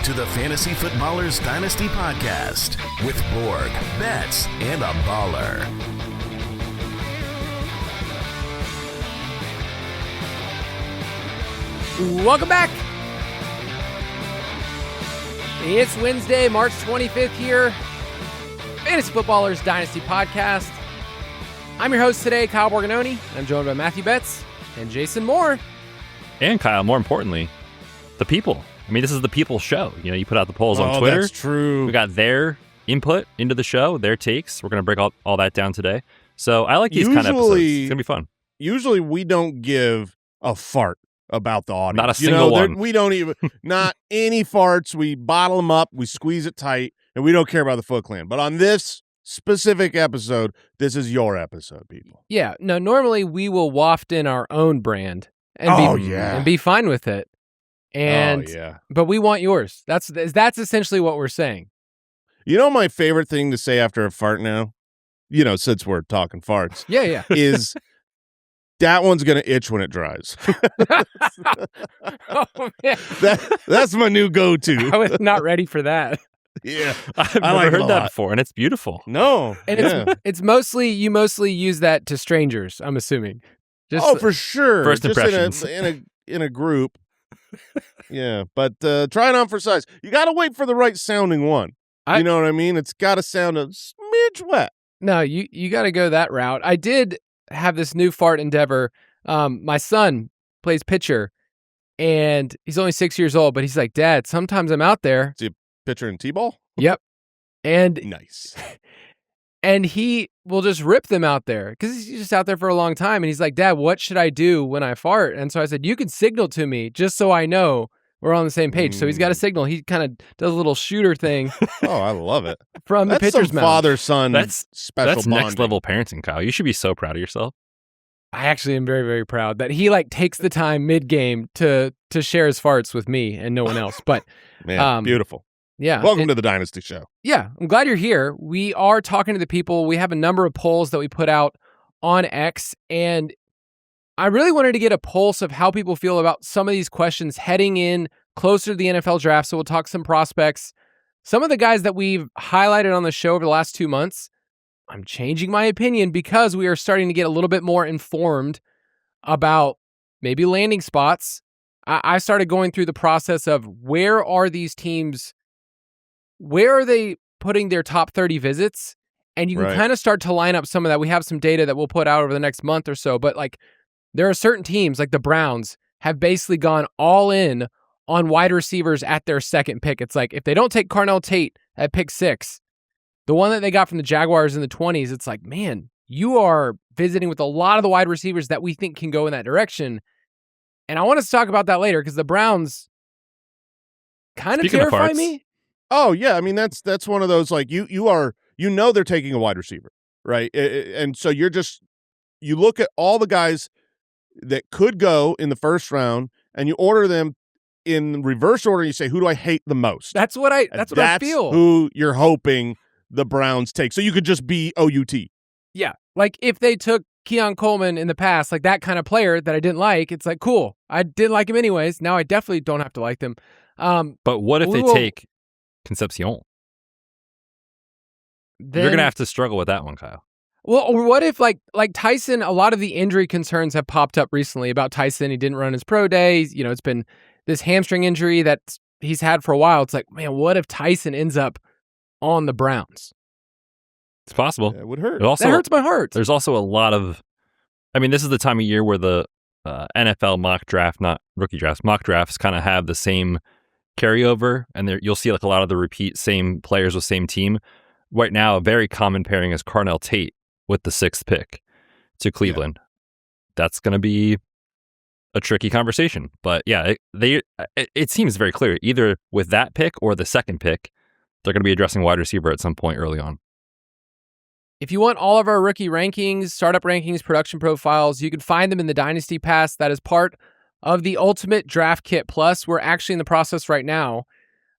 to the Fantasy Footballers Dynasty Podcast with Borg, Betz, and a baller. Welcome back. It's Wednesday, March 25th here. Fantasy Footballers Dynasty Podcast. I'm your host today, Kyle Borganoni. I'm joined by Matthew Betz and Jason Moore. And Kyle, more importantly, the people. I mean, this is the people's show. You know, you put out the polls on Twitter. That's true. We got their input into the show, their takes. We're going to break all that down today. So I like these kind of episodes. It's going to be fun. Usually we don't give a fart about the audience. Not a single one. We don't even, not any farts. We bottle them up, we squeeze it tight, and we don't care about the Foot Clan. But on this specific episode, this is your episode, people. Yeah, no, normally we will waft in our own brand and be fine with it. But we want yours. That's essentially what we're saying. You know my favorite thing to say after a fart now? You know, since we're talking farts. Yeah. Is that one's going to itch when it dries. Oh, man. That's my new go-to. I was not ready for that. Yeah. I've never heard that before, and it's beautiful. No. And it's mostly, you mostly use that to strangers, I'm assuming. For sure. First impressions. In a group. Yeah, but try it on for size. You got to wait for the right sounding one. You know what I mean? It's got to sound a smidge wet. No, you got to go that route. I did have this new fart endeavor. My son plays pitcher, and he's only 6 years old, but he's like, Dad, sometimes I'm out there. Is he a pitcher in T-ball? Yep. And nice. And he will just rip them out there because he's just out there for a long time. And he's like, Dad, what should I do when I fart? And so I said, you can signal to me just so I know we're on the same page. So he's got a signal. He kind of does a little shooter thing. Oh, I love it. From the pitcher's mouth. Father-son special That's bonding. next level parenting, Kyle. You should be so proud of yourself. I actually am very, very proud that he takes the time mid-game to share his farts with me and no one else. But man, beautiful. Yeah. Welcome to the Dynasty Show. Yeah. I'm glad you're here. We are talking to the people. We have a number of polls that we put out on X, and I really wanted to get a pulse of how people feel about some of these questions heading in closer to the NFL draft. So we'll talk some prospects. Some of the guys that we've highlighted on the show over the last 2 months, I'm changing my opinion because we are starting to get a little bit more informed about maybe landing spots. I started going through the process of where are these teams, where are they putting their top 30 visits? And you can kind of start to line up some of that. We have some data that we'll put out over the next month or so, but there are certain teams like the Browns have basically gone all in on wide receivers at their second pick. It's like if they don't take Carnell Tate at pick 6, the one that they got from the Jaguars in the 20s, it's like, man, you are visiting with a lot of the wide receivers that we think can go in that direction. And I want us to talk about that later because the Browns kind of terrify me. Oh, yeah. I mean, that's one of those, they're taking a wide receiver, right? And so you look at all the guys that could go in the first round and you order them in reverse order. And you say, who do I hate the most? That's what I feel. Who you're hoping the Browns take. So you could just be OUT. Yeah. Like if they took Keon Coleman in the past, like that kind of player that I didn't like, it's like, cool. I didn't like him anyways. Now I definitely don't have to like them. But what if they take Concepcion? Then, you're going to have to struggle with that one, Kyle. Well, or what if like Tyson, a lot of the injury concerns have popped up recently about Tyson. He didn't run his pro days. You know, it's been this hamstring injury that he's had for a while. It's like, man, what if Tyson ends up on the Browns? It's possible. It would hurt. That hurts my heart. There's also a lot of, this is the time of year where the NFL mock draft, not rookie drafts, mock drafts kind of have the same carryover, and you'll see a lot of the repeat same players with same team. Right now, a very common pairing is Carnell Tate with the 6th pick to Cleveland. Yeah. That's going to be a tricky conversation. But yeah, it seems very clear. Either with that pick or the 2nd pick, they're going to be addressing wide receiver at some point early on. If you want all of our rookie rankings, startup rankings, production profiles, you can find them in the Dynasty Pass. That is part of the Ultimate Draft Kit Plus. We're actually in the process right now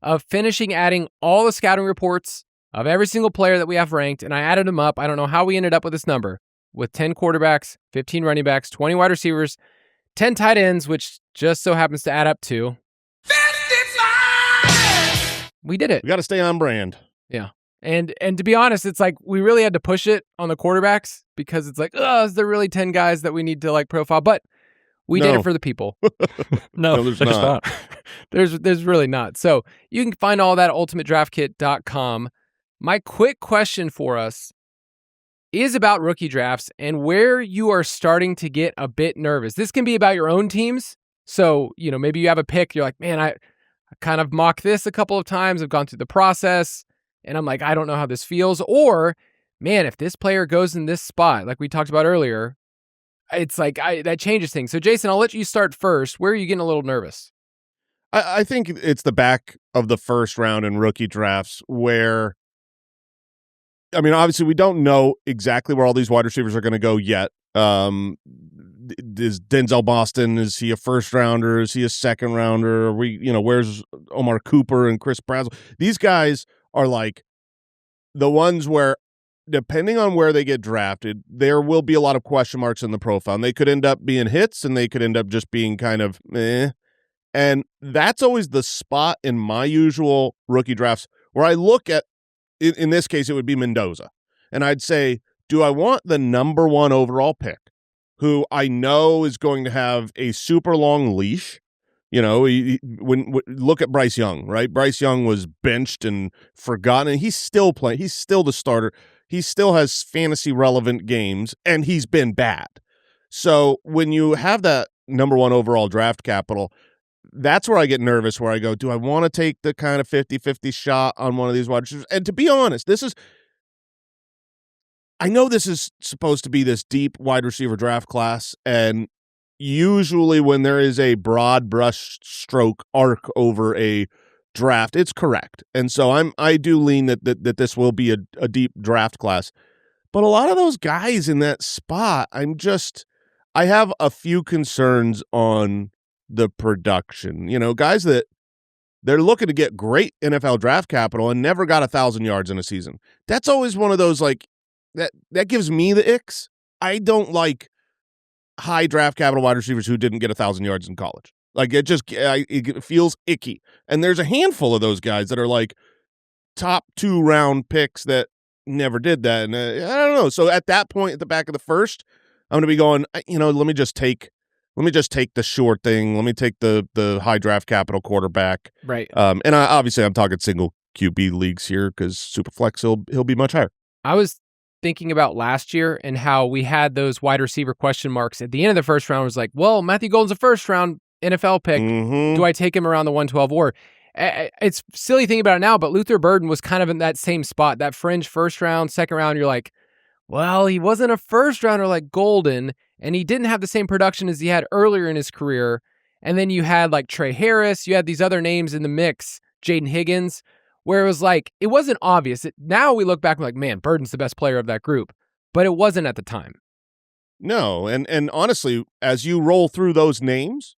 of finishing adding all the scouting reports of every single player that we have ranked, and I added them up. I don't know how we ended up with this number, with 10 quarterbacks, 15 running backs, 20 wide receivers, 10 tight ends, which just so happens to add up to 55! We did it. We got to stay on brand. Yeah. And to be honest, it's like we really had to push it on the quarterbacks because it's like, is there really 10 guys that we need to like profile? But we did it for the people. No, there's not. There's really not. So you can find all that at ultimatedraftkit.com. My quick question for us is about rookie drafts and where you are starting to get a bit nervous. This can be about your own teams. So, maybe you have a pick. You're like, man, I kind of mocked this a couple of times. I've gone through the process and I'm like, I don't know how this feels. Or, man, if this player goes in this spot, like we talked about earlier, it's like that changes things. So, Jason, I'll let you start first. Where are you getting a little nervous? I think it's the back of the first round in rookie drafts where, obviously we don't know exactly where all these wide receivers are going to go yet. Is Denzel Boston, is he a first rounder? Is he a second rounder? Are we, where's Omar Cooper and Chris Brazel? These guys are like the ones where, depending on where they get drafted, there will be a lot of question marks in the profile. And they could end up being hits and they could end up just being kind of eh. And that's always the spot in my usual rookie drafts where I look at, in this case, it would be Mendoza. And I'd say, do I want the number 1 overall pick, who I know is going to have a super long leash? When look at Bryce Young, right? Bryce Young was benched and forgotten, and he's still playing. He's still the starter. He still has fantasy relevant games, and he's been bad. So when you have that number 1 overall draft capital, that's where I get nervous, where I go, do I want to take the kind of 50-50 shot on one of these wide receivers? And to be honest, I know this is supposed to be this deep wide receiver draft class, and usually when there is a broad brush stroke arc over a draft, it's correct. And so I do lean that this will be a deep draft class. But a lot of those guys in that spot, I have a few concerns on the production. Guys that they're looking to get great NFL draft capital and never got 1,000 yards in a season. That's always one of those, like, that gives me the icks. I don't like high draft capital wide receivers who didn't get 1,000 yards in college. Like, it feels icky. And there's a handful of those guys that are like top 2 round picks that never did that. And I don't know. So at that point, at the back of the first, I'm going to be going, let me just take the short thing. Let me take the high draft capital quarterback. Right. And obviously I'm talking single QB leagues here because SuperFlex, he'll be much higher. I was thinking about last year and how we had those wide receiver question marks at the end of the first round. It was like, well, Matthew Golden's a first round NFL pick. Mm-hmm. Do I take him around the 112? Or it's silly thinking about it now, but Luther Burden was kind of in that same spot, that fringe first round, second round. You're like, well, he wasn't a first rounder like Golden, and he didn't have the same production as he had earlier in his career. And then you had like Trey Harris, you had these other names in the mix, Jaden Higgins, where it was like, it wasn't obvious. Now we look back and we're like, man, Burden's the best player of that group, but it wasn't at the time. No, and honestly, as you roll through those names,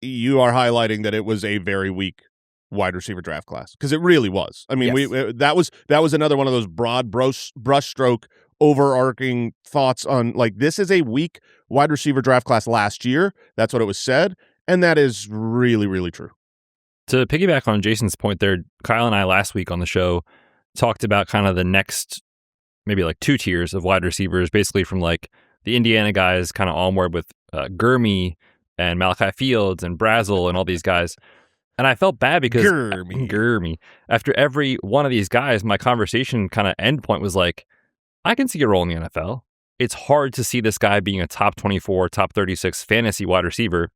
you are highlighting that it was a very weak wide receiver draft class, because it really was. Yes. That was another one of those broad brushstroke overarching thoughts on, like, this is a weak wide receiver draft class last year. That's what it was said, and that is really, really true. To piggyback on Jason's point there, Kyle and I last week on the show talked about kind of the next maybe like 2 tiers of wide receivers, basically from like the Indiana guys kind of onward with Gurmey and Malachi Fields and Brazel and all these guys. And I felt bad because Gurmey. After every one of these guys, my conversation kind of end point was like, I can see a role in the NFL. It's hard to see this guy being a top 24, top 36 fantasy wide receiver,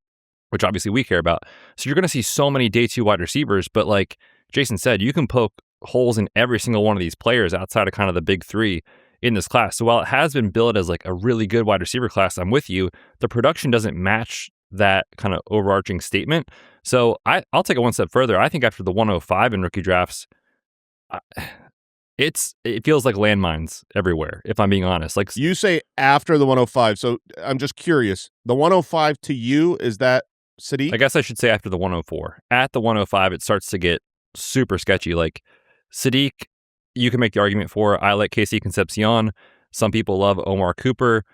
which obviously we care about. So you're going to see so many day 2 wide receivers, but like Jason said, you can poke holes in every single one of these players outside of kind of the big 3 in this class. So while it has been billed as like a really good wide receiver class, I'm with you, the production doesn't match that kind of overarching statement. So I'll take it one step further. I think after the 105 in rookie drafts, it feels like landmines everywhere, if I'm being honest. Like, you say after the 105, so I'm just curious. The 105 to you, is that Sadiq? I guess I should say after the 104. At the 105, it starts to get super sketchy. Like Sadiq, you can make the argument for. I like Casey Concepcion. Some people love Omar Cooper.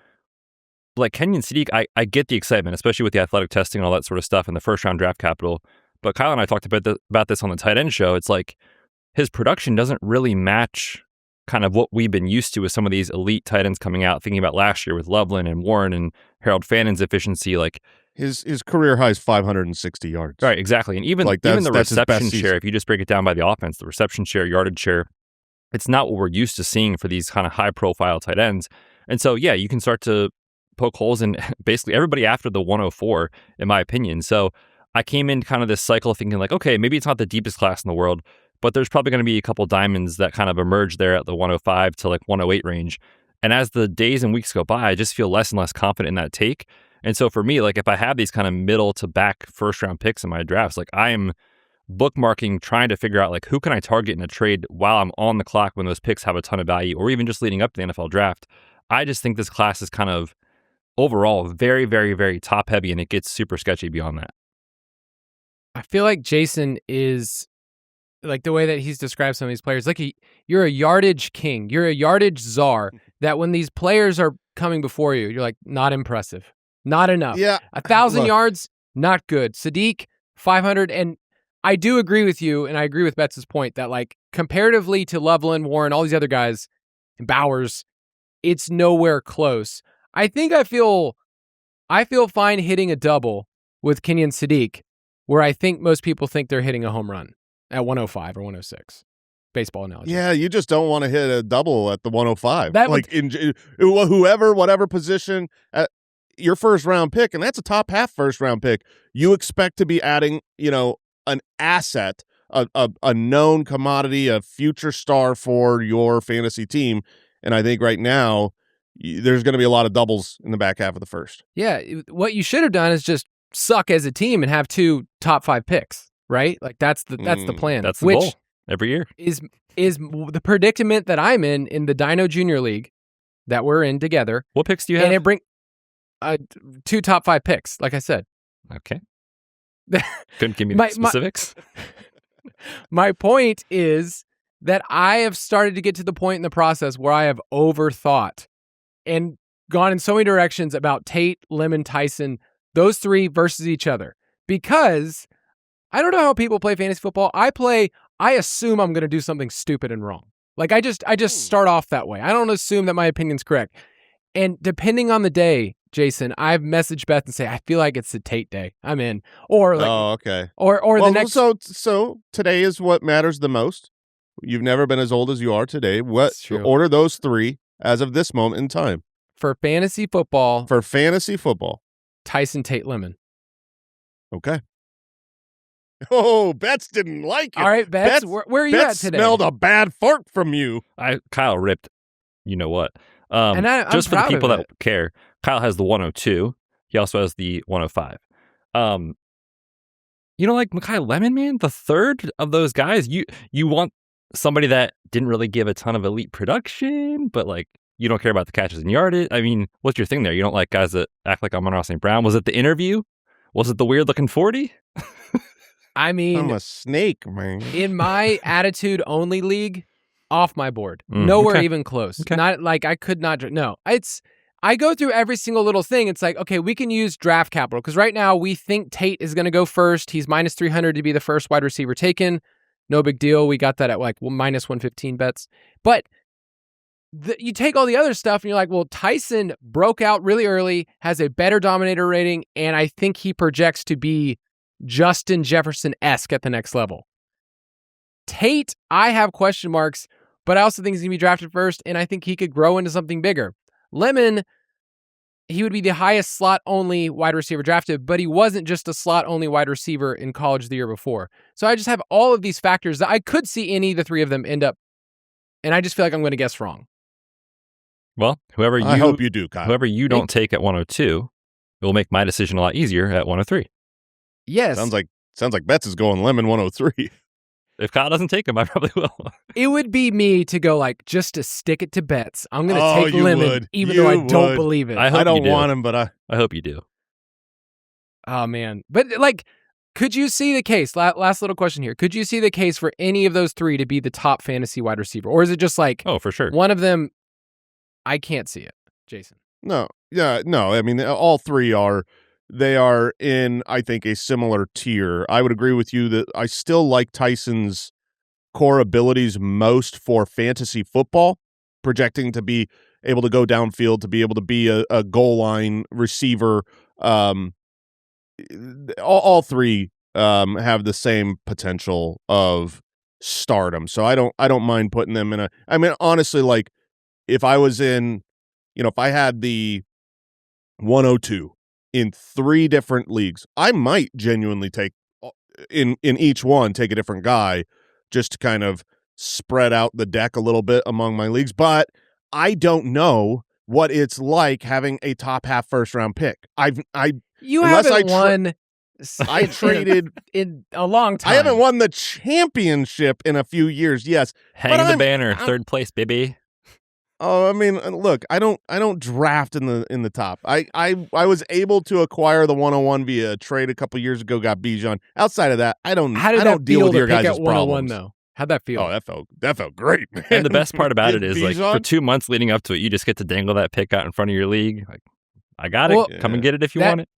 Like Kenyon Sadiq, I get the excitement, especially with the athletic testing and all that sort of stuff in the first round draft capital. But Kyle and I talked about this on the tight end show. It's like his production doesn't really match kind of what we've been used to with some of these elite tight ends coming out. Thinking about last year with Loveland and Warren and Harold Fannon's efficiency, like his career high is 560 yards. Right, exactly. And even the reception share, if you just break it down by the offense, the reception share, yardage share, it's not what we're used to seeing for these kind of high-profile tight ends. And so, yeah, you can start to poke holes in basically everybody after the 104, in my opinion. So I came in kind of this cycle thinking like, okay, maybe it's not the deepest class in the world, but there's probably going to be a couple diamonds that kind of emerge there at the 105 to like 108 range. And as the days and weeks go by, I just feel less and less confident in that take. And so for me, like if I have these kind of middle to back first round picks in my drafts, like I am bookmarking, trying to figure out like who can I target in a trade while I'm on the clock when those picks have a ton of value, or even just leading up to the NFL draft. I just think this class is kind of overall very, very, very top heavy, and it gets super sketchy beyond that. I feel like Jason is like the way that he's described some of these players, like you're a yardage king, you're a yardage czar, that when these players are coming before you, you're like, not impressive. Not enough. Yeah. 1,000 yards, not good. Sadiq, 500. And I do agree with you, and I agree with Betts' point that, like, comparatively to Loveland, Warren, all these other guys, and Bowers, it's nowhere close. I think I feel fine hitting a double with Kenyon Sadiq, where I think most people think they're hitting a home run at 105 or 106. Baseball analogy. Yeah, you just don't want to hit a double at the 105. That like whoever position at your first round pick, and that's a top half first round pick, you expect to be adding, an asset, a known commodity, a future star for your fantasy team. And I think right now there's going to be a lot of doubles in the back half of the first. Yeah, what you should have done is just suck as a team and have 2 top 5 picks, right? Like that's the plan. That's the goal every year. Is the predicament that I'm in the Dino Junior League that we're in together. What picks do you have? And it bring 2 top 5 picks, like I said. Okay. Couldn't give me specifics. My point is that I have started to get to the point in the process where I have overthought and gone in so many directions about Tate, Lemon, Tyson, those 3 versus each other. Because I don't know how people play fantasy football. I assume I'm going to do something stupid and wrong. Like I just start off that way. I don't assume that my opinion's correct. And depending on the day, Jason, I've messaged Beth and say, I feel like it's the Tate day. I'm in. Or like, oh, okay. Or the next. So today is what matters the most. You've never been as old as you are today. Order those 3 as of this moment in time. For fantasy football. Tyson, Tate, Lemon. Okay. Oh, Betts didn't like it. All right, Betts, where are you at today? Smelled a bad fart from you. Kyle ripped, you know what. And I'm just for the people that it. care, Kyle has the 102. He also has the 105. Like Mekhi Lemon, man, the third of those guys, you want somebody that didn't really give a ton of elite production, but like you don't care about the catches and yardage. I mean, what's your thing there? You don't like guys that act like Amon-Ra St. Brown? Was it the interview? Was it the weird looking 40? I mean, I'm a snake, man. In my attitude only league, off my board. Nowhere even close. Okay. Not like I could not. No, I go through every single little thing. It's like, okay, we can use draft capital because right now we think Tate is going to go first. He's minus 300 to be the first wide receiver taken. No big deal. We got that at like minus 115 bets. But you take all the other stuff and you're like, well, Tyson broke out really early, has a better dominator rating, and I think he projects to be Justin Jefferson-esque at the next level. Tate, I have question marks, but I also think he's going to be drafted first, and I think he could grow into something bigger. Lemon, he would be the highest slot-only wide receiver drafted, but he wasn't just a slot-only wide receiver in college the year before. So I just have all of these factors that I could see any of the 3 of them end up, and I just feel like I'm going to guess wrong. Well, I hope you do, Kyle. Whoever you don't take at 102, it will make my decision a lot easier at 103. Yes. Sounds like Betts is going Lemon 103. If Kyle doesn't take him, I probably will. It would be me to go like, just to stick it to Betts. I'm going to take Lemon, even though I don't believe it. I don't want him, but I hope you do. Oh, man. But like, could you see the case? Last little question here. Could you see the case for any of those 3 to be the top fantasy wide receiver? Or is it just like, oh, for sure, one of them, I can't see it, Jason? No. Yeah, no. I mean, all 3 are they are in, I think, a similar tier. I would agree with you that I still like Tyson's core abilities most for fantasy football, projecting to be able to go downfield, to be able to be a goal line receiver. All three have the same potential of stardom. So I don't mind putting them in I mean, honestly, like if I was in, if I had the 102 in 3 different leagues, I might genuinely take in each one, take a different guy just to kind of spread out the deck a little bit among my leagues. But I don't know what it's like having a top half first round pick. You haven't won. I traded in a long time. I haven't won the championship in a few years. Yes, hang the banner, third place, baby. Oh, I mean, look, I don't draft in the top. I was able to acquire the 101 via a trade a couple years ago. Got Bijan. Outside of that, I don't deal with your guys' problems. Though? How'd that feel? Oh, that felt great, man. And the best part about it is, like, for 2 months leading up to it, you just get to dangle that pick out in front of your league. Like, I got it. Come and get it if you want it.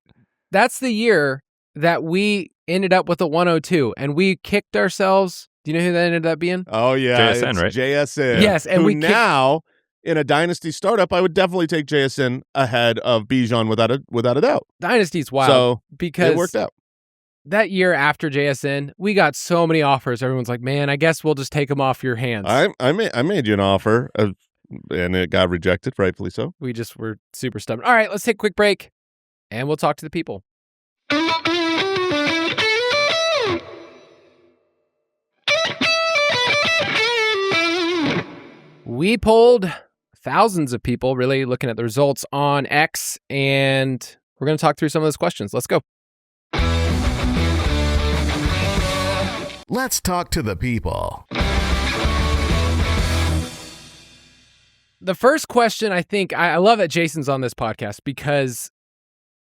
That's the year that we ended up with a 102, and we kicked ourselves. Do you know who that ended up being? Oh yeah, JSN, right? JSN. Yes, and we now in a dynasty startup, I would definitely take JSN ahead of Bijan without a doubt. Dynasty's wild, so because it worked out. That year after JSN, we got so many offers. Everyone's like, "Man, I guess we'll just take them off your hands." I made you an offer, and it got rejected, rightfully so. We just were super stubborn. All right, let's take a quick break, and we'll talk to the people. We polled thousands of people, really looking at the results on X, and we're going to talk through some of those questions. Let's go. Let's talk to the people. The first question, I think, I love that Jason's on this podcast, because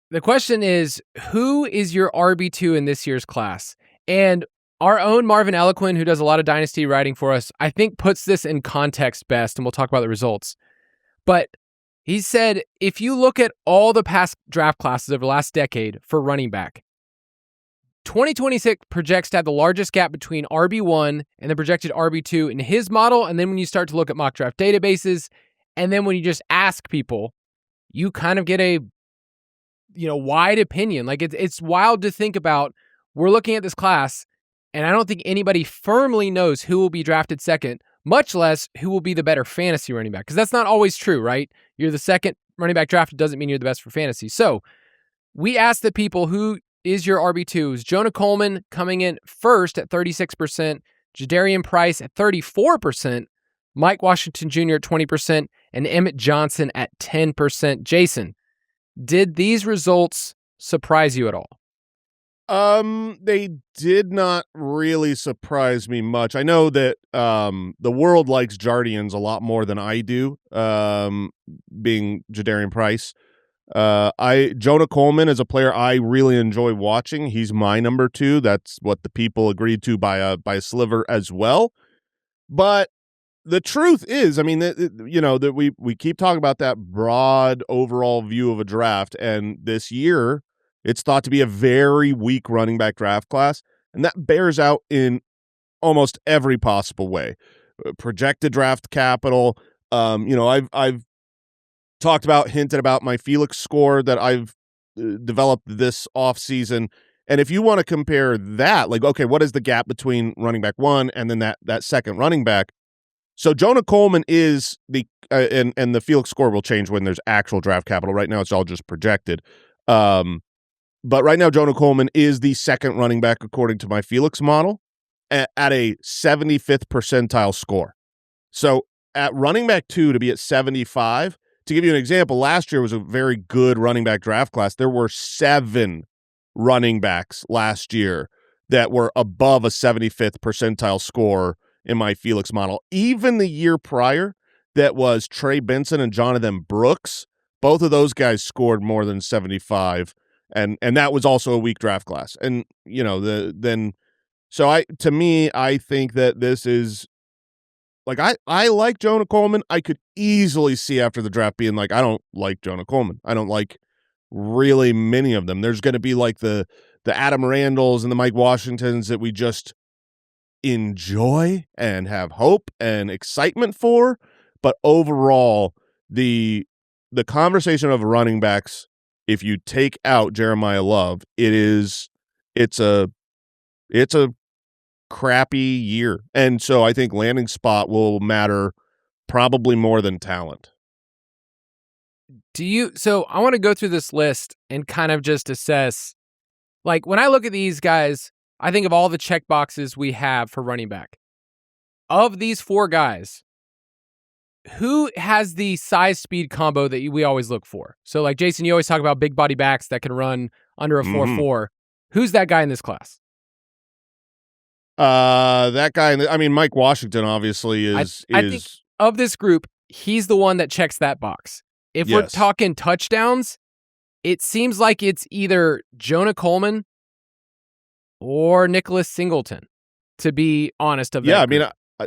the question is, who is your RB2 in this year's class? And our own Marvin Eloquin, who does a lot of Dynasty writing for us, I think puts this in context best, and we'll talk about the results. But he said, if you look at all the past draft classes over the last decade for running back, 2026 projects to have the largest gap between RB1 and the projected RB2 in his model. And then when you start to look at mock draft databases, and then when you just ask people, you kind of get a wide opinion. Like it's wild to think about. We're looking at this class, and I don't think anybody firmly knows who will be drafted second, much less who will be the better fantasy running back. Because that's not always true, right? You're the second running back drafted doesn't mean you're the best for fantasy. So we asked the people, who is your RB2s? Jonah Coleman coming in first at 36%, Jadarian Price at 34%, Mike Washington Jr. at 20%, and Emmett Johnson at 10%. Jason, did these results surprise you at all? They did not really surprise me much. I know that the world likes Jardians a lot more than I do, being Jadarian Price. Jonah Coleman is a player I really enjoy watching. He's my number 2. That's what the people agreed to by a sliver as well. But the truth is, I mean, that we keep talking about that broad overall view of a draft, and this year it's thought to be a very weak running back draft class, and that bears out in almost every possible way. Projected draft capital. I've hinted about my Felix score that I've developed this offseason. And if you want to compare that, like, okay, what is the gap between running back 1 and then that second running back? So Jonah Coleman is the and the Felix score will change when there's actual draft capital. Right now, it's all just projected. But right now, Jonah Coleman is the second running back according to my Felix model at a 75th percentile score. So at running back 2 to be at 75, to give you an example, last year was a very good running back draft class. There were 7 running backs last year that were above a 75th percentile score in my Felix model. Even the year prior, that was Trey Benson and Jonathan Brooks. Both of those guys scored more than 75. And that was also a weak draft class. And, to me, I think that this is, like, I like Jonah Coleman. I could easily see after the draft being like, I don't like Jonah Coleman. I don't like really many of them. There's going to be like the Adam Randalls and the Mike Washingtons that we just enjoy and have hope and excitement for. But overall, the conversation of running backs, if you take out Jeremiah Love, it's a crappy year. And so I think landing spot will matter probably more than talent. So I want to go through this list and kind of just assess, like when I look at these guys, I think of all the check boxes we have for running back. Of these 4 guys, who has the size speed combo that we always look for? So like Jason, you always talk about big body backs that can run under a 4.4. Who's that guy in this class? That guy, Mike Washington obviously is. I think of this group, he's the one that checks that box. If we're talking touchdowns, it seems like it's either Jonah Coleman or Nicholas Singleton, to be honest.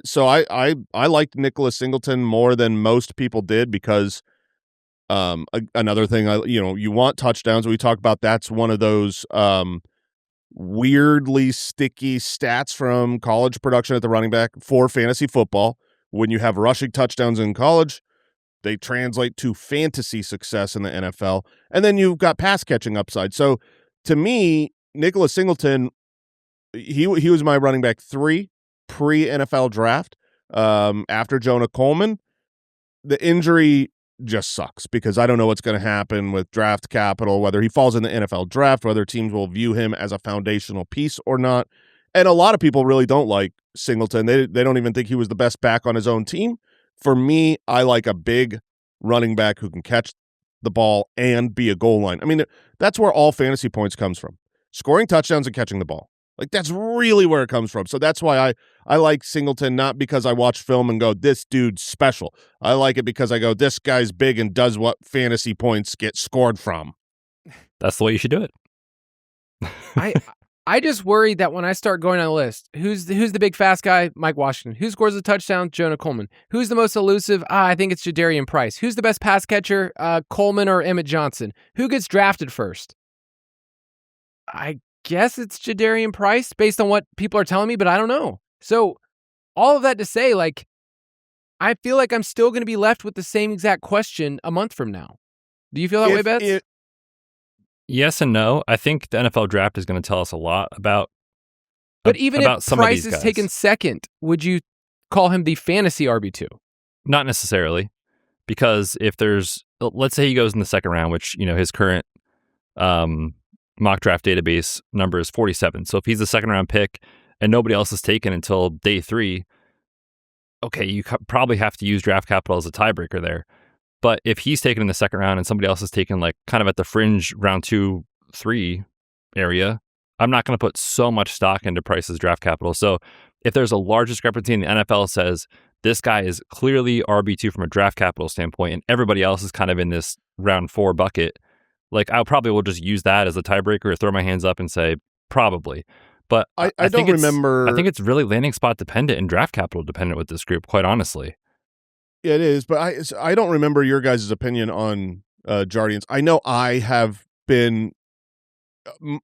So I liked Nicholas Singleton more than most people did because another thing, you want touchdowns. We talk about that's one of those weirdly sticky stats from college production at the running back for fantasy football. When you have rushing touchdowns in college, they translate to fantasy success in the NFL. And then you've got pass catching upside. So to me, Nicholas Singleton, he was my running back 3 pre-NFL draft. After Jonah Coleman, the injury just sucks because I don't know what's going to happen with draft capital, whether he falls in the NFL draft, whether teams will view him as a foundational piece or not. And a lot of people really don't like Singleton. They don't even think he was the best back on his own team. For me, I like a big running back who can catch the ball and be a goal line. I mean, that's where all fantasy points comes from. Scoring touchdowns and catching the ball. Like, that's really where it comes from. So that's why I like Singleton, not because I watch film and go, this dude's special. I like it because I go, this guy's big and does what fantasy points get scored from. That's the way you should do it. I just worry that when I start going on the list, who's the big fast guy? Mike Washington. Who scores a touchdown? Jonah Coleman. Who's the most elusive? I think it's Jadarian Price. Who's the best pass catcher? Coleman or Emmett Johnson. Who gets drafted first? I guess it's Jadarian Price based on what people are telling me, but I don't know. So all of that to say, like, I feel like I'm still going to be left with the same exact question a month from now. Do you feel that way, Betz? Yes and no. I think the NFL draft is going to tell us a lot about. But even if Price is taken second, would you call him the fantasy RB2? Not necessarily, because if let's say he goes in the second round, which his current mock draft database number is 47. So if he's the second round pick and nobody else is taken until day 3, okay, you probably have to use draft capital as a tiebreaker there. But if he's taken in the second round and somebody else is taken like kind of at the fringe round 2, 3 area, I'm not going to put so much stock into Price's draft capital. So if there's a large discrepancy and the NFL says this guy is clearly RB2 from a draft capital standpoint and everybody else is kind of in this round 4 bucket, like I probably will just use that as a tiebreaker or throw my hands up and say probably. But I don't remember. I think it's really landing spot dependent and draft capital dependent with this group, quite honestly. It is, but I don't remember your guys' opinion on Jardians. I know I have been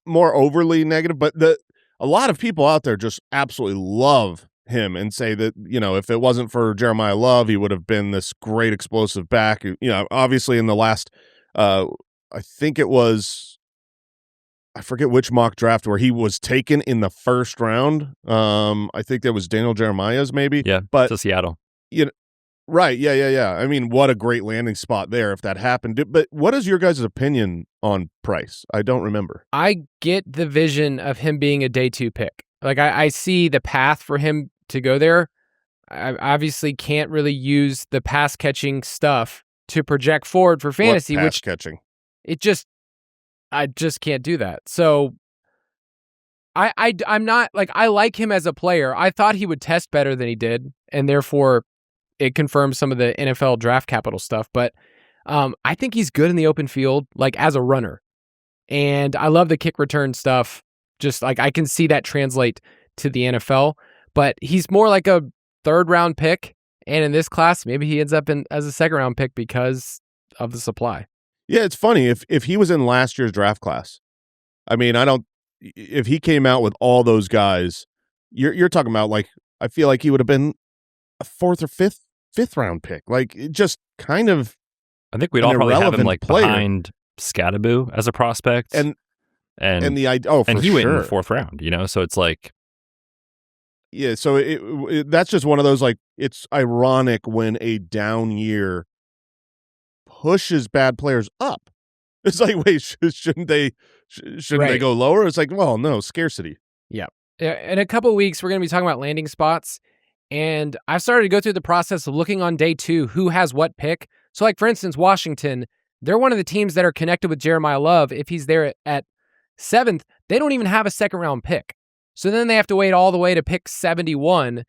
more overly negative, but a lot of people out there just absolutely love him and say that, if it wasn't for Jeremiah Love, he would have been this great explosive back. Obviously in the last, I think it was, I forget which mock draft where he was taken in the first round. I think that was Daniel Jeremiah's maybe. Yeah, but to Seattle. Right. Yeah. I mean, what a great landing spot there if that happened. But what is your guys' opinion on Price? I don't remember. I get the vision of him being a day 2 pick. Like, I see the path for him to go there. I obviously can't really use the pass catching stuff to project forward for fantasy, pass catching? I just can't do that. So I'm not like, I like him as a player. I thought he would test better than he did, and therefore it confirms some of the NFL draft capital stuff. But I think he's good in the open field, like as a runner. And I love the kick return stuff. Just like I can see that translate to the NFL. But he's more like a 3rd round pick. And in this class, maybe he ends up as a 2nd round pick because of the supply. Yeah, it's funny if he was in last year's draft class. I mean, if he came out with all those guys, you're talking about like I feel like he would have been a fourth or fifth round pick. Like it just kind of I think we'd an all probably have him irrelevant like player. behind Scadaboo as a prospect. And the idea, and he for went in sure. the fourth round, so it's like, Yeah, so that's just one of those, like, it's ironic when a down year pushes bad players up. It's like, wait, shouldn't they go lower? It's like, well, no, scarcity. Yeah. In a couple of weeks, we're going to be talking about landing spots. And I've started to go through the process of looking on day 2 who has what pick. So, like, for instance, Washington, they're one of the teams that are connected with Jeremiah Love. If he's there at 7th, they don't even have a second-round pick. So then they have to wait all the way to pick 71.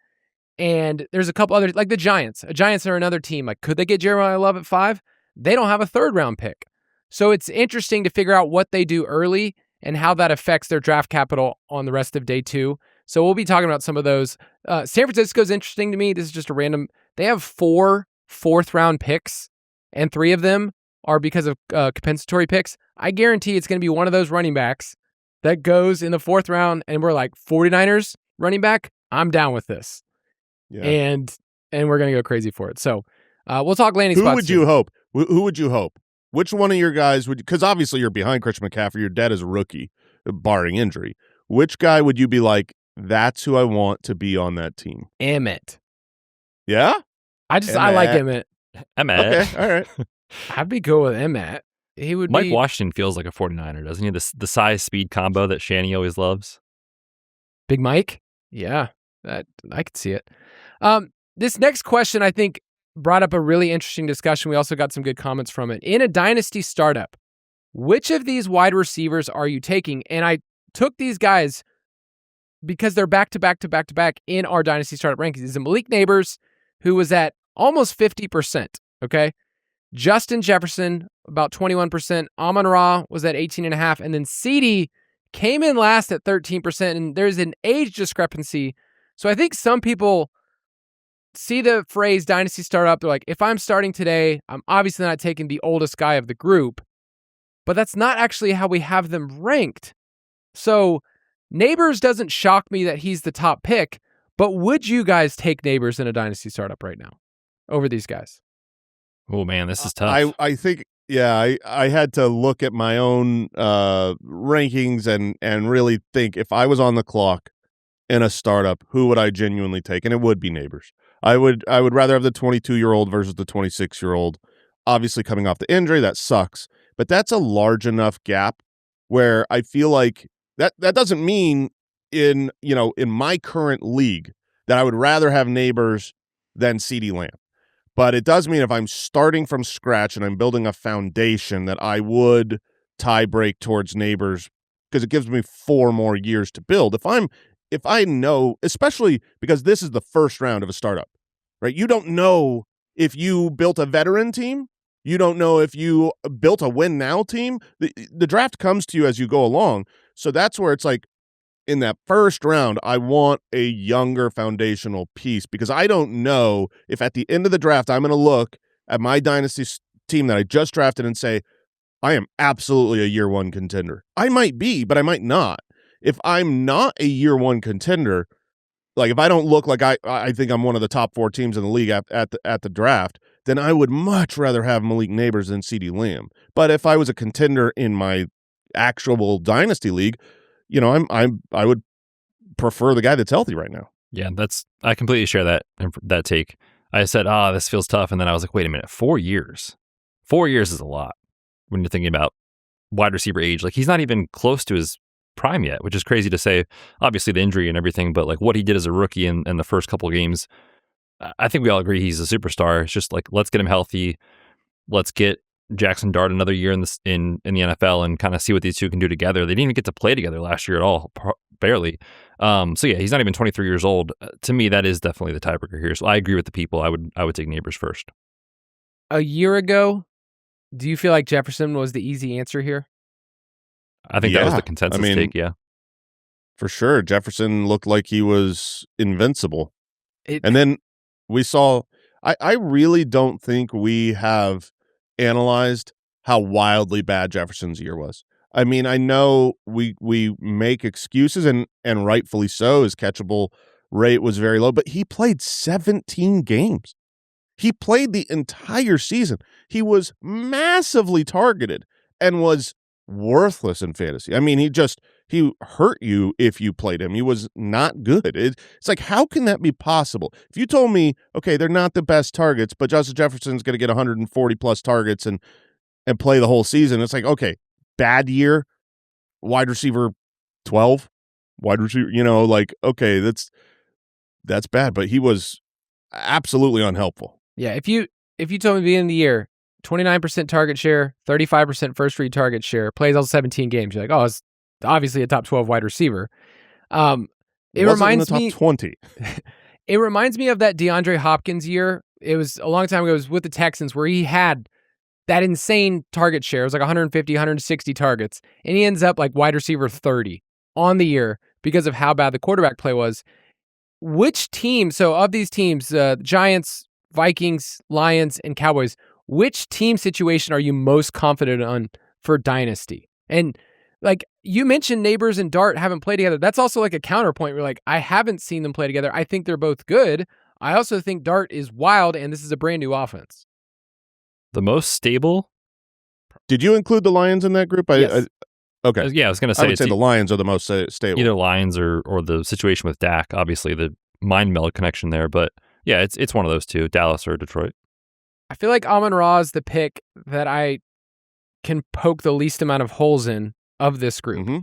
And there's a couple other, like the Giants. The Giants are another team. Like, could they get Jeremiah Love at 5? They don't have a third-round pick. So it's interesting to figure out what they do early and how that affects their draft capital on the rest of day 2. So we'll be talking about some of those. San Francisco's interesting to me. This is just a random. They have 4 fourth-round picks, and 3 of them are because of compensatory picks. I guarantee it's going to be one of those running backs that goes in the 4th round, and we're like, 49ers running back? I'm down with this. Yeah. And we're going to go crazy for it. So we'll talk landing spots. Who would you hope? Who would you hope? Which one of your guys would, because obviously you're behind Christian McCaffrey, your dad is a rookie, barring injury. Which guy would you be like, that's who I want to be on that team? Emmett. Yeah? I like Emmett. Emmett. Okay, all right. I'd be cool with Emmett. He would Mike Washington feels like a 49er, doesn't he? The size-speed combo that Shanny always loves. Big Mike? Yeah, I could see it. This next question, I think, brought up a really interesting discussion. We also got some good comments from it. In a dynasty startup, which of these wide receivers are you taking? And I took these guys because they're back-to-back in our dynasty startup rankings. Is Malik Neighbors, who was at almost 50%, okay? Justin Jefferson, about 21%. Amon-Ra was at 18.5%. And then CeeDee came in last at 13%. And there's an age discrepancy. So I think some people see the phrase dynasty startup. They're like, if I'm starting today, I'm obviously not taking the oldest guy of the group. But that's not actually how we have them ranked. So Neighbors doesn't shock me that he's the top pick. But would you guys take Neighbors in a dynasty startup right now over these guys? Oh, man, this is tough. I think, yeah, I had to look at my own rankings and really think, if I was on the clock in a startup, who would I genuinely take? And it would be Neighbors. I would rather have the 22-year-old versus the 26-year-old. Obviously, coming off the injury, that sucks. But that's a large enough gap where I feel like that doesn't mean in my current league that I would rather have Neighbors than CeeDee Lamb. But it does mean if I'm starting from scratch and I'm building a foundation that I would tie break towards Neighbors because it gives me 4 more years to build. If I know, especially because this is the first round of a startup, right? You don't know if you built a veteran team. You don't know if you built a win now team. The draft comes to you as you go along. So that's where it's like, in that first round, I want a younger foundational piece because I don't know if at the end of the draft, I'm going to look at my dynasty team that I just drafted and say, I am absolutely a year 1 contender. I might be, but I might not. If I'm not a year 1 contender, like if I don't look like I think I'm one of the top 4 teams in the league at the draft, then I would much rather have Malik Neighbors than CeeDee Lamb. But if I was a contender in my actual dynasty league, I would prefer the guy that's healthy right now. Yeah, I completely share that take. I said, this feels tough. And then I was like, wait a minute, 4 years. 4 years is a lot when you're thinking about wide receiver age. Like, he's not even close to his prime yet, which is crazy to say. Obviously, the injury and everything, but like what he did as a rookie in the first couple of games, I think we all agree he's a superstar. It's just like, let's get him healthy. Let's get Jackson Dart another year in the NFL and kind of see what these two can do together. They didn't even get to play together last year at all, barely. So yeah, he's not even 23 years old. To me, that is definitely the tiebreaker here. So I agree with the people. I would take Neighbors first. A year ago, do you feel like Jefferson was the easy answer here? I think that was the consensus take. Yeah, for sure. Jefferson looked like he was invincible, and then we saw. I really don't think we have analyzed how wildly bad Jefferson's year was. I mean, I know we make excuses, and rightfully so. His catchable rate was very low, but he played 17 games. He played the entire season. He was massively targeted and was worthless in fantasy. I mean, he hurt you if you played him. He was not good. It's like, how can that be possible? If you told me, okay, they're not the best targets, but Justin Jefferson's going to get 140 plus targets and play the whole season, it's like, okay, bad year, wide receiver 12, wide receiver, okay, that's bad, but he was absolutely unhelpful. Yeah, if you told me at the beginning of the year, 29% target share, 35% first read target share, plays all 17 games, you're like, oh, it's obviously a top 12 wide receiver. It reminds me, top 20. It reminds me of that DeAndre Hopkins year. It was a long time ago. It was with the Texans where he had that insane target share. It was like 150, 160 targets, and he ends up like wide receiver 30 on the year because of how bad the quarterback play was. Which team, so of these teams, Giants, Vikings, Lions, and Cowboys, which team situation are you most confident on for Dynasty? And like you mentioned, Neighbors and Dart haven't played together. That's also like a counterpoint where like, I haven't seen them play together. I think they're both good. I also think Dart is wild, and this is a brand new offense. The most stable? Did you include the Lions in that group? Yes. Okay. Yeah, I was going to say. I would say the Lions are the most stable. Either Lions or the situation with Dak, obviously the mind meld connection there. But yeah, it's one of those two, Dallas or Detroit. I feel like Amon-Ra is the pick that I can poke the least amount of holes in of this group. Mm-hmm.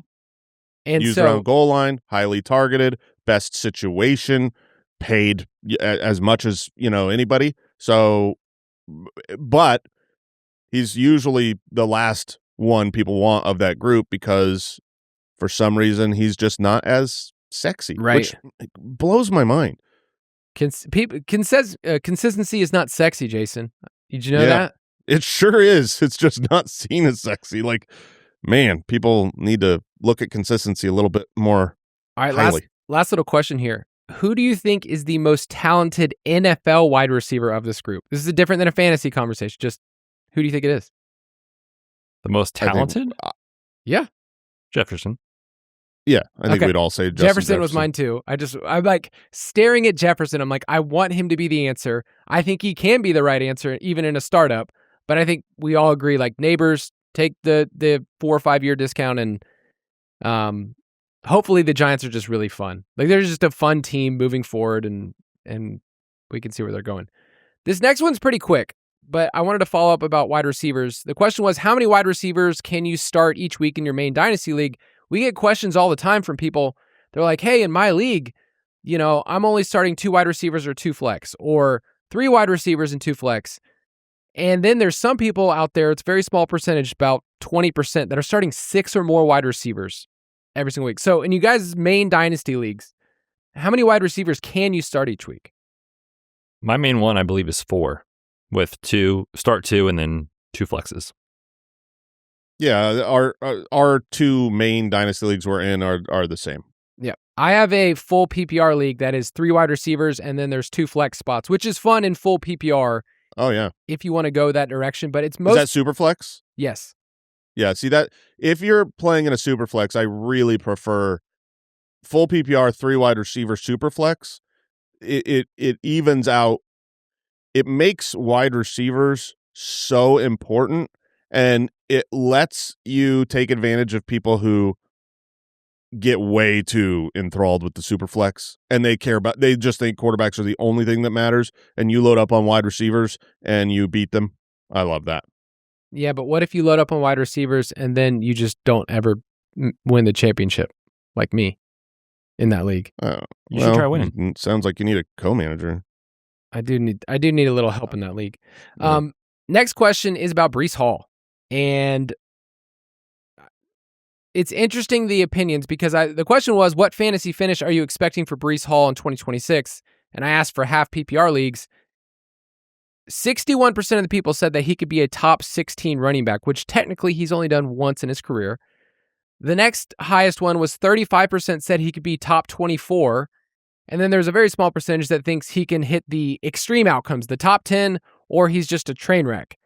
And used so, around goal line, highly targeted, best situation, paid as much as anybody. So, but he's usually the last one people want of that group because for some reason he's just not as sexy, right? Which blows my mind. Consistency is not sexy, Jason. Did you know that? It sure is. It's just not seen as sexy. Like, man, people need to look at consistency a little bit more highly. Last little question here. Who do you think is the most talented NFL wide receiver of this group? This is different than a fantasy conversation. Just who do you think it is? The most talented? Yeah. Jefferson. Yeah, I think we'd all say Jefferson was mine too. I'm like staring at Jefferson. I'm like, I want him to be the answer. I think he can be the right answer, even in a startup. But I think we all agree, like, Neighbors, take the 4 or 5 year discount, and hopefully the Giants are just really fun. Like, they're just a fun team moving forward, and we can see where they're going. This next one's pretty quick, but I wanted to follow up about wide receivers. The question was, how many wide receivers can you start each week in your main Dynasty league? We get questions all the time from people. They're like, hey, in my league, I'm only starting 2 wide receivers or 2 flex, or 3 wide receivers and 2 flex. And then there's some people out there, it's a very small percentage, about 20%, that are starting 6 or more wide receivers every single week. So in you guys' main Dynasty leagues, how many wide receivers can you start each week? My main one, I believe, is 4, with 2, start 2, and then 2 flexes. Yeah, our 2 main Dynasty leagues we're in are the same. Yeah. I have a full PPR league that is 3 wide receivers, and then there's 2 flex spots, which is fun in full PPR. Oh, yeah. If you want to go that direction, but it's most... Is that SuperFlex? Yes. Yeah, see that if you're playing in a SuperFlex, I really prefer full PPR 3 wide receiver SuperFlex. It evens out. It makes wide receivers so important, and it lets you take advantage of people who get way too enthralled with the SuperFlex, and they just think quarterbacks are the only thing that matters, and you load up on wide receivers and you beat them. I love that. Yeah, but what if you load up on wide receivers and then you just don't ever win the championship, like me in that league? You should try winning. Sounds like you need a co-manager. I do need a little help in that league. Next question is about Breece Hall, and it's interesting, the opinions, because the question was, what fantasy finish are you expecting for Breece Hall in 2026? And I asked for half PPR leagues. 61% of the people said that he could be a top 16 running back, which technically he's only done once in his career. The next highest one was 35% said he could be top 24. And then there's a very small percentage that thinks he can hit the extreme outcomes, the top 10, or he's just a train wreck.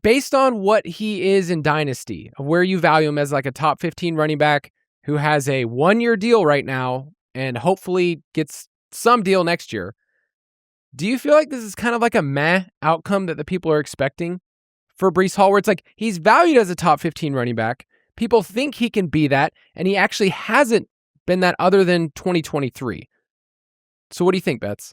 based on what he is in Dynasty, of where you value him as like a top 15 running back who has a 1-year deal right now and hopefully gets some deal next year, do you feel like this is kind of like a meh outcome that the people are expecting for Breece Hall, where it's like he's valued as a top 15 running back? People think he can be that, and he actually hasn't been that other than 2023. So what do you think, Betz?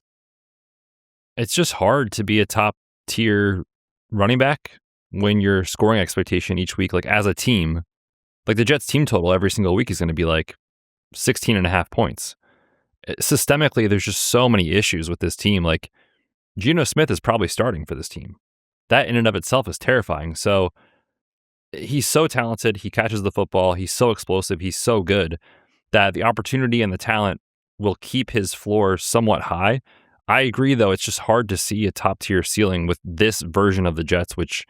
It's just hard to be a top tier running back when your scoring expectation each week, like as a team, like the Jets team total every single week is going to be like 16.5 points. Systemically, there's just so many issues with this team. Like Geno Smith is probably starting for this team. That in and of itself is terrifying. So he's so talented. He catches the football. He's so explosive. He's so good that the opportunity and the talent will keep his floor somewhat high. I agree, though, it's just hard to see a top tier ceiling with this version of the Jets, which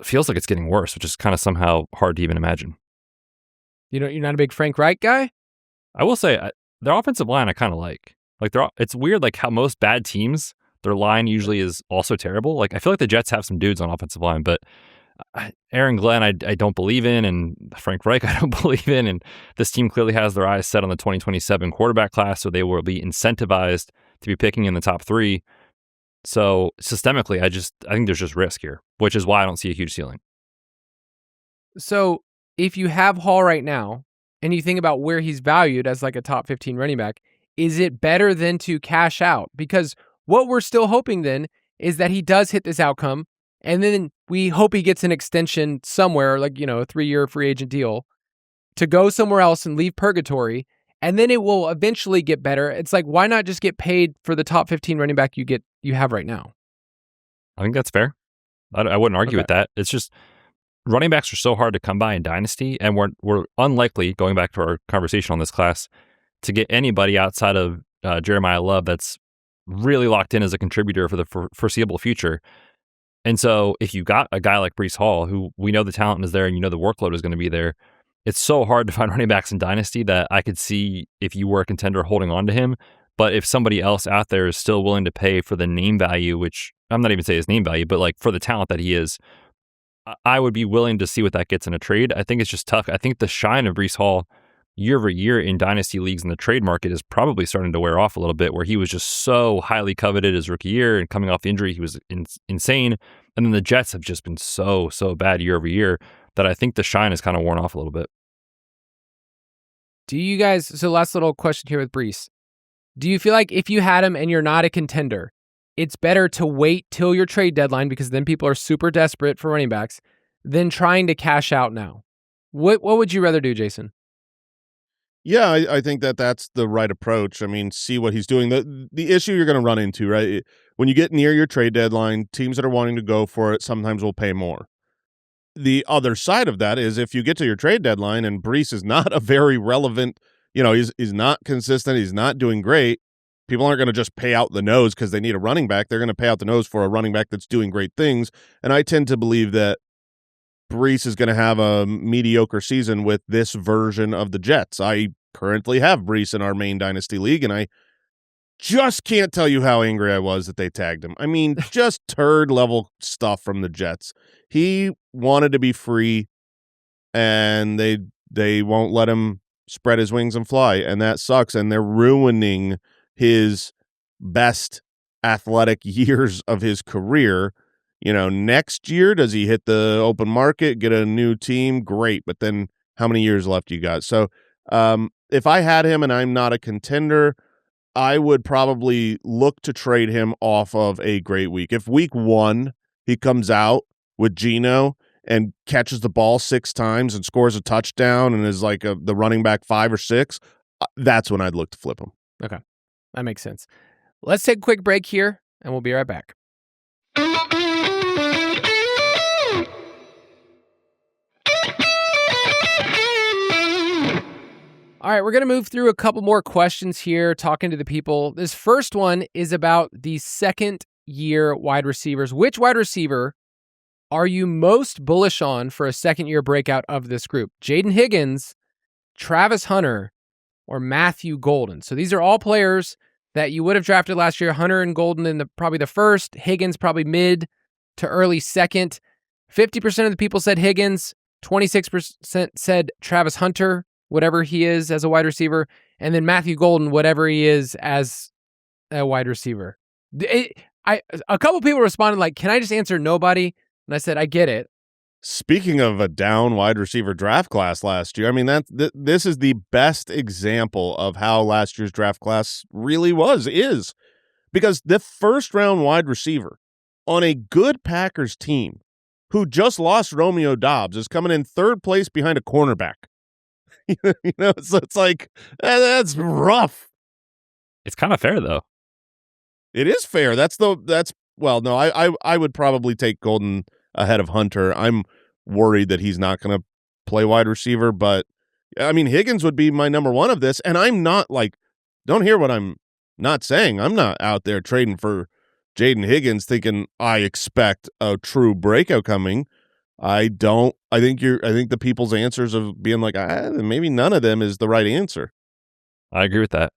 feels like it's getting worse, which is kind of somehow hard to even imagine. You're not a big Frank Reich guy? I will say their offensive line I kind of like. It's weird, like how most bad teams, their line usually is also terrible. Like I feel like the Jets have some dudes on offensive line, but Aaron Glenn I don't believe in, and Frank Reich I don't believe in, and this team clearly has their eyes set on the 2027 quarterback class, so they will be incentivized to be picking in the top 3. So systemically, I think there's just risk here, which is why I don't see a huge ceiling. So if you have Hall right now, and you think about where he's valued as like a top 15 running back, is it better than to cash out? Because what we're still hoping then is that he does hit this outcome, and then we hope he gets an extension somewhere, like, a 3-year free agent deal, to go somewhere else and leave purgatory, and then it will eventually get better. It's like, why not just get paid for the top 15 running back you have right now? I think that's fair. I wouldn't argue with that. It's just running backs are so hard to come by in Dynasty, and we're unlikely, going back to our conversation on this class, to get anybody outside of Jeremiah Love that's really locked in as a contributor for the foreseeable future. And so if you got a guy like Breece Hall, who we know the talent is there and the workload is going to be there, it's so hard to find running backs in Dynasty that I could see if you were a contender holding on to him. But if somebody else out there is still willing to pay for the name value, which I'm not even saying his name value, but like for the talent that he is, I would be willing to see what that gets in a trade. I think it's just tough. I think the shine of Breece Hall year over year in Dynasty leagues in the trade market is probably starting to wear off a little bit, where he was just so highly coveted his rookie year, and coming off the injury, he was insane. And then the Jets have just been so bad year over year that I think the shine is kind of worn off a little bit. Do you guys, so last little question here with Breece. Do you feel like if you had him and you're not a contender, it's better to wait till your trade deadline, because then people are super desperate for running backs, than trying to cash out now? What would you rather do, Jason? Yeah, I think that's the right approach. I mean, see what he's doing. The issue you're going to run into, right? When you get near your trade deadline, teams that are wanting to go for it sometimes will pay more. The other side of that is if you get to your trade deadline and Breece is not a very relevant, he's not consistent, he's not doing great, people aren't going to just pay out the nose because they need a running back. They're going to pay out the nose for a running back that's doing great things. And I tend to believe that Breece is going to have a mediocre season with this version of the Jets. I currently have Breece in our main Dynasty league, and I just can't tell you how angry I was that they tagged him. I mean, just turd-level stuff from the Jets. He wanted to be free, and they won't let him spread his wings and fly, and that sucks, and they're ruining his best athletic years of his career. Next year, does he hit the open market, get a new team? Great, but then how many years left you got? So if I had him and I'm not a contender, I would probably look to trade him off of a great week. If week 1 he comes out with Geno and catches the ball 6 times and scores a touchdown and is like the running back 5 or 6, that's when I'd look to flip him. Okay, that makes sense. Let's take a quick break here, and we'll be right back. All right, we're going to move through a couple more questions here, talking to the people. This first one is about the second-year wide receivers. Which wide receiver are you most bullish on for a second-year breakout of this group? Jaden Higgins, Travis Hunter, or Matthew Golden? So these are all players that you would have drafted last year. Hunter and Golden in probably the first, Higgins probably mid to early second. 50% of the people said Higgins, 26% said Travis Hunter, whatever he is as a wide receiver, and then Matthew Golden, whatever he is as a wide receiver. A couple people responded like, can I just answer nobody? And I said, I get it. Speaking of a down wide receiver draft class last year, I mean, this is the best example of how last year's draft class really is. Because the first round wide receiver on a good Packers team who just lost Romeo Doubs is coming in third place behind a cornerback. So it's like, that's rough. It's kind of fair, though. It is fair. Well, no, I would probably take Golden ahead of Hunter. I'm worried that he's not going to play wide receiver, but I mean, Higgins would be my number one of this. And I'm not like, don't hear what I'm not saying. I'm not out there trading for Jaden Higgins thinking I expect a true breakout coming. I don't. I think the people's answers of being like, maybe none of them is the right answer. I agree with that.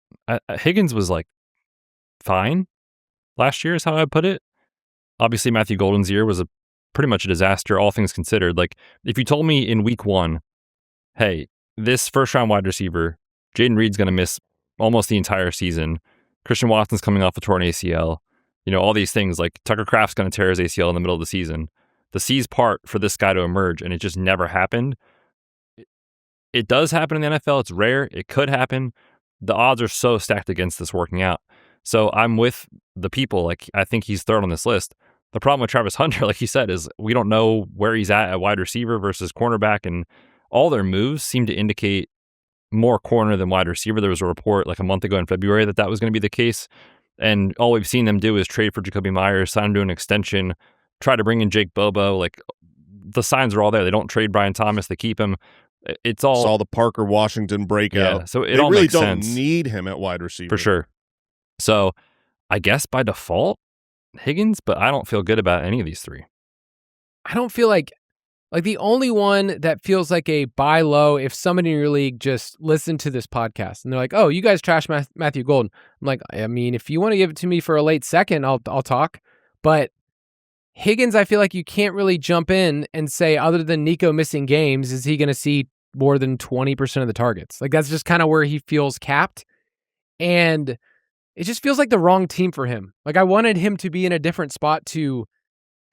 Higgins was like fine last year is how I put it. Obviously, Matthew Golden's year was pretty much a disaster, all things considered. Like, if you told me in week 1, hey, this first-round wide receiver, Jaden Reed's going to miss almost the entire season. Christian Watson's coming off a torn ACL. All these things, like Tucker Kraft's going to tear his ACL in the middle of the season. The C's part for this guy to emerge, and it just never happened. It does happen in the NFL. It's rare. It could happen. The odds are so stacked against this working out. So I'm with the people. Like, I think he's third on this list. The problem with Travis Hunter, like you said, is we don't know where he's at wide receiver versus cornerback, and all their moves seem to indicate more corner than wide receiver. There was a report like a month ago in February that was going to be the case, and all we've seen them do is trade for Jacoby Myers, sign him to an extension, try to bring in Jake Bobo. Like, the signs are all there. They don't trade Brian Thomas. They keep him. It's all the Parker Washington breakout. Yeah, so they all really makes don't sense. need him at wide receiver For sure. So I guess by default, Higgins, but I don't feel good about any of these three. I don't feel like the only one that feels like a buy low if somebody in your league just listened to this podcast and they're like, oh, you guys trash Matthew Golden. I'm like, I mean, if you want to give it to me for a late second, I'll talk. But Higgins, I feel like you can't really jump in and say, other than Nico missing games, is he going to see more than 20% of the targets? Like, that's just kind of where he feels capped. And it just feels like the wrong team for him. Like, I wanted him to be in a different spot to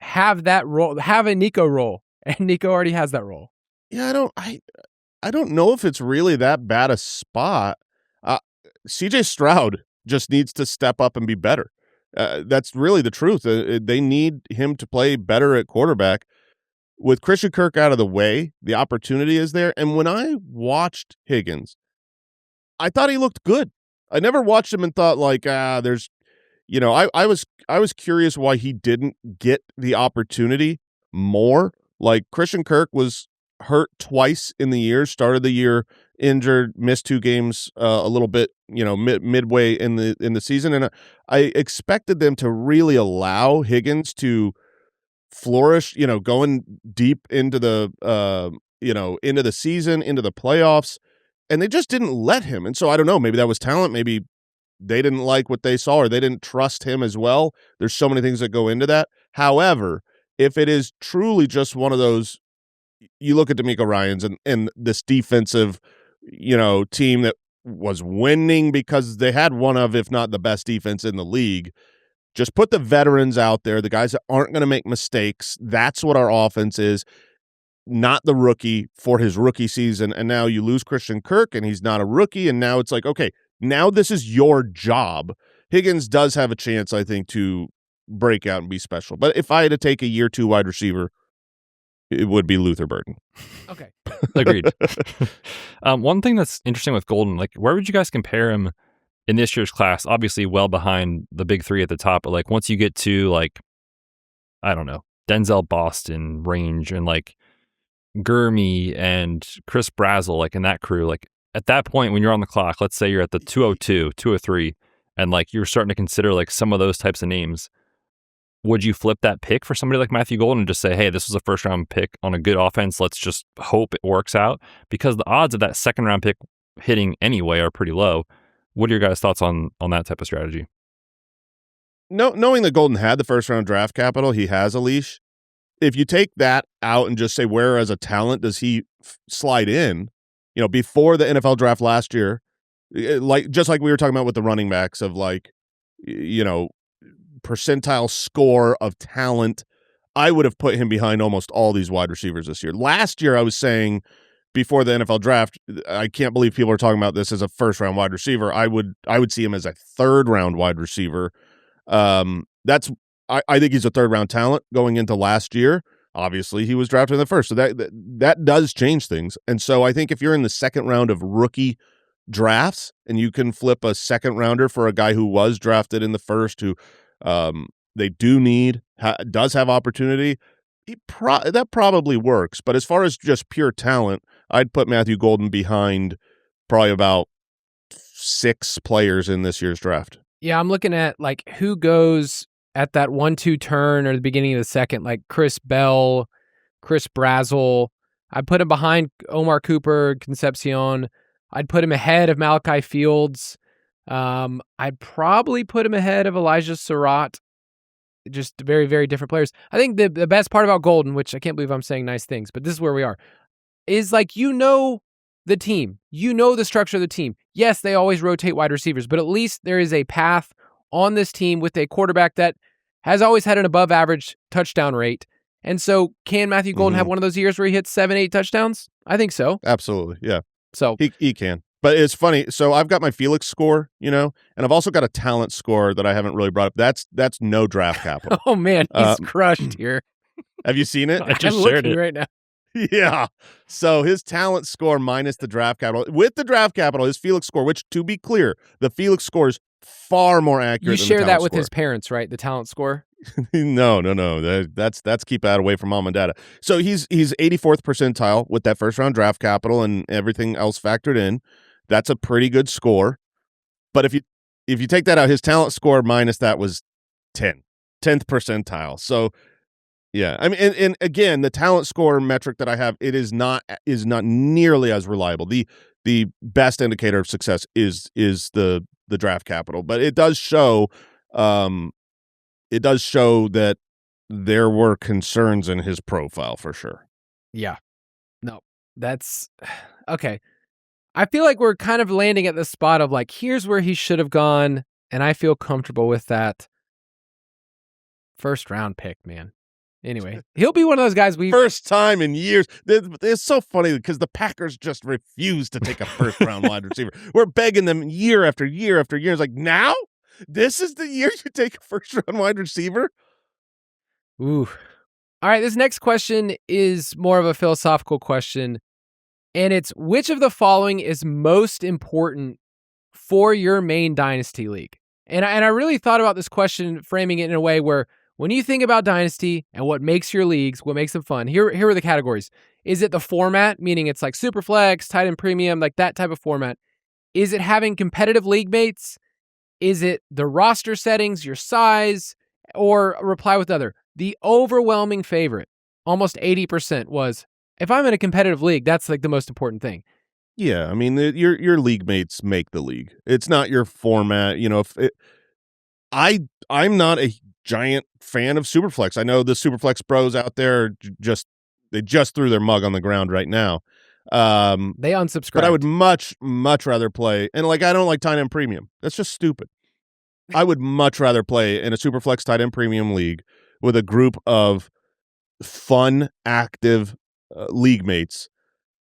have that role, have a Nico role, and Nico already has that role. Yeah, I don't know if it's really that bad a spot. CJ Stroud just needs to step up and be better. That's really the truth. They need him to play better at quarterback. With Christian Kirk out of the way, the opportunity is there. And when I watched Higgins, I thought he looked good. I never watched him and thought like, there's, I was curious why he didn't get the opportunity more. Like, Christian Kirk was hurt twice in the year, started the year injured, missed 2 games a little bit, midway in the season. And I expected them to really allow Higgins to flourish, going deep into the, into the season, into the playoffs. And they just didn't let him. And so I don't know, maybe that was talent. Maybe they didn't like what they saw, or they didn't trust him as well. There's so many things that go into that. However, if it is truly just one of those, you look at DeMeco Ryans and this defensive, team that was winning because they had one of, if not the best defense in the league. Just put the veterans out there, the guys that aren't going to make mistakes. That's what our offense is. Not the rookie for his rookie season. And now you lose Christian Kirk and he's not a rookie. And now it's like, okay, now this is your job. Higgins does have a chance, I think, to break out and be special. But if I had to take a year 2 wide receiver, it would be Luther Burden. Okay. Agreed. One thing that's interesting with Golden, like, where would you guys compare him in this year's class? Obviously well behind the big 3 at the top, but like once you get to like, I don't know, Denzel Boston range and like Gurmey and Chris Brazel, like in that crew, like at that point when you're on the clock, let's say you're at the 202, 203, and like you're starting to consider like some of those types of names, would you flip that pick for somebody like Matthew Golden and just say, hey, this was a first round pick on a good offense, let's just hope it works out? Because the odds of that second round pick hitting anyway are pretty low. What are your guys' thoughts on that type of strategy? No, knowing that Golden had the first round draft capital, he has a leash. if you take that out and just say where as a talent does he slide in, before the NFL draft last year, just like we were talking about with the running backs of percentile score of talent, I would have put him behind almost all these wide receivers this year. Last year, I was saying before the NFL draft, I can't believe people are talking about this as a first-round wide receiver. I would see him as a third-round wide receiver. I think he's a third-round talent going into last year. Obviously, he was drafted in the first, so that does change things. And so I think if you're in the second round of rookie drafts and you can flip a second-rounder for a guy who was drafted in the first, who they do need, does have opportunity, that probably works. But as far as just pure talent, I'd put Matthew Golden behind probably about 6 players in this year's draft. Yeah, I'm looking at who goes at that 1-2 turn or the beginning of the second, like Chris Bell, Chris Brazel. I'd put him behind Omar Cooper, Concepcion. I'd put him ahead of Malachi Fields. I'd probably put him ahead of Elijah Surratt. Just very, very different players. I think the best part about Golden, which I can't believe I'm saying nice things, but this is where we are, is the team. The structure of the team. Yes, they always rotate wide receivers, but at least there is a path on this team with a quarterback that has always had an above average touchdown rate. And so can Matthew Golden have one of those years where he hits 7-8 touchdowns? I think so. Absolutely. Yeah. So he can. But it's funny. So I've got my Felix score, and I've also got a talent score that I haven't really brought up. That's no draft capital. Oh man, he's crushed here. Have you seen it? I just I'm shared looking it right now. Yeah. So his talent score minus the draft capital. With the draft capital, his Felix score, which to be clear, the Felix score is far more accurate You than share the that talent with score. his parents, right? The talent score? No. That's keep that away from mom and dad. So he's 84th percentile with that first round draft capital and everything else factored in. That's a pretty good score. But if you take that out, his talent score minus that was 10th percentile. So yeah, I mean, and again, the talent score metric that I have, it is not nearly as reliable. The best indicator of success is the draft capital, but it does show that there were concerns in his profile for sure. Yeah. No, that's okay. I feel like we're kind of landing at the spot of here's where he should have gone, and I feel comfortable with that. First round pick, man. Anyway, he'll be one of those guys first time in years. It's so funny because the Packers just refuse to take a first round wide receiver. We're begging them year after year after year. It's now? This is the year you take a first round wide receiver? Ooh. All right, this next question is more of a philosophical question. And it's, which of the following is most important for your main dynasty league? And I really thought about this question, framing it in a way where when you think about dynasty and what makes your leagues, what makes them fun, here are the categories. Is it the format, meaning it's SuperFlex, tight end premium, that type of format? Is it having competitive league mates? Is it the roster settings, your size, or reply with other? The overwhelming favorite, almost 80%, was, if I'm in a competitive league, that's the most important thing. Yeah, I mean, your league mates make the league. It's not your format. I'm not a giant fan of SuperFlex. I know the SuperFlex bros out there they just threw their mug on the ground right now. They unsubscribed. But I would much rather play, and I don't like tight end premium. That's just stupid. I would much rather play in a SuperFlex tight end premium league with a group of fun, active league mates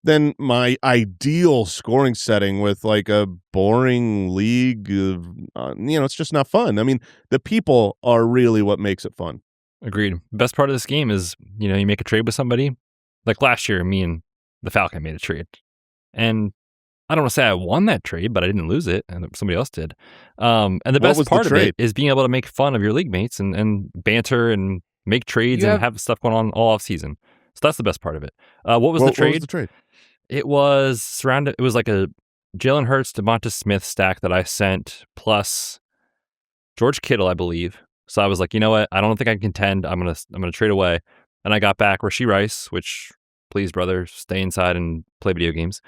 than my ideal scoring setting with a boring league. It's just not fun. I mean, the people are really what makes it fun. Agreed. Best part of this game is, you make a trade with somebody. Like last year, me and the Falcon made a trade. And I don't want to say I won that trade, but I didn't lose it, and somebody else did. And the best part of it is being able to make fun of your league mates and banter and make trades and have stuff going on all off season. So that's the best part of it. What was the trade? What was the trade? It was surrounded. It was a Jalen Hurts, Devonta Smith stack that I sent, plus George Kittle, I believe. So I was like, you know what? I don't think I can contend. I'm gonna trade away. And I got back Rashee Rice, which, please, brother, stay inside and play video games.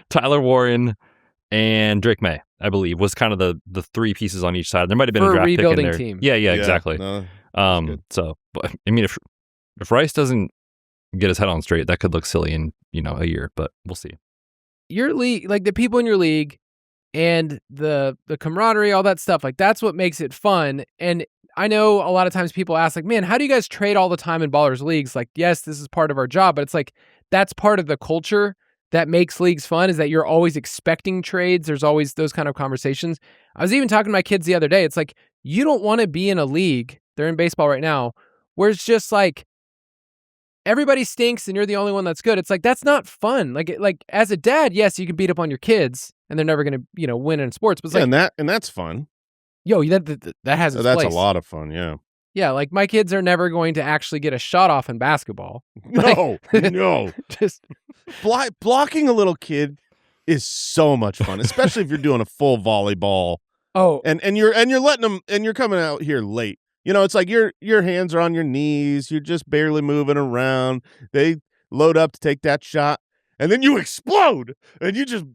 Tyler Warren and Drake May, I believe, was kind of the three pieces on each side. There might have been for a draft pick in rebuilding there. Team. Yeah, exactly. No. good. So, but, I mean, if Rice doesn't get his head on straight, that could look silly in a year, but we'll see. Your league, like the people in your league and the camaraderie, all that stuff, like that's what makes it fun. And I know a lot of times people ask like, man, how do you guys trade all the time in ballers leagues? Like, yes, this is part of our job, but it's like, that's part of the culture that makes leagues fun, is that you're always expecting trades. There's always those kind of conversations. I was even talking to my kids the other day. It's like, you don't want to be in a league, they're in baseball right now, where it's just like, everybody stinks and you're the only one that's good. It's like, that's not fun. Like as a dad, yes, you can beat up on your kids and they're never going to, win in sports. But it's like, and that's fun. Yo, that has its That's place. a lot of fun. Yeah. Yeah, like my kids are never going to actually get a shot off in basketball. No, no. Just Blocking a little kid is so much fun, especially if you're doing a full volleyball. Oh, and you're letting them, and you're coming out here late. It's like your hands are on your knees. You're just barely moving around. They load up to take that shot, and then you explode, and you just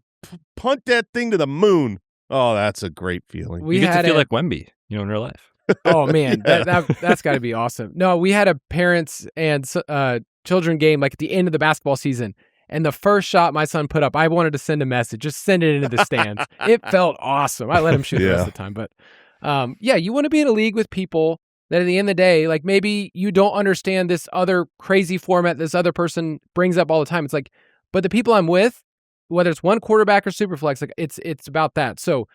punt that thing to the moon. Oh, that's a great feeling. You get to feel like Wemby, in real life. Oh man, Yeah. that's got to be awesome. No, we had a parents and children game like at the end of the basketball season, and the first shot my son put up, I wanted to send a message, just send it into the stands. It felt awesome. I let him shoot the rest of the time, but you want to be in a league with people that at the end of the day, like maybe you don't understand this other crazy format this other person brings up all the time. It's like, but the people I'm with, whether it's one quarterback or SuperFlex, like it's about that. So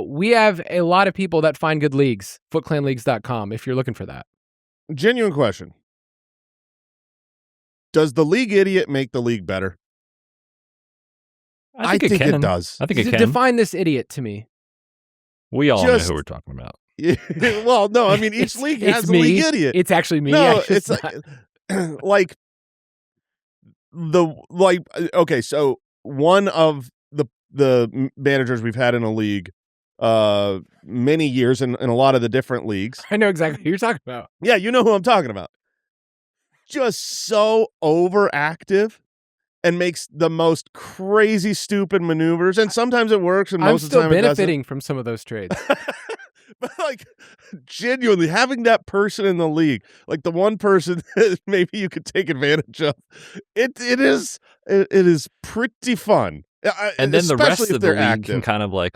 we have a lot of people that find good leagues, footclanleagues.com, if you're looking for that. Genuine question. Does the league idiot make the league better? I think it does. I think it can. Define this idiot to me. We all know who we're talking about. Well, no, I mean, each league has a league idiot. It's actually me. No, it's okay, so one of the managers we've had in a league many years in a lot of the different leagues. I know exactly who you're talking about. Yeah, you know who I'm talking about. Just so overactive and makes the most crazy, stupid maneuvers. And sometimes it works, and most of the time it doesn't. I'm still benefiting from some of those trades. But genuinely having that person in the league, like the one person that maybe you could take advantage of, it is pretty fun. And then the rest of the league can kind of but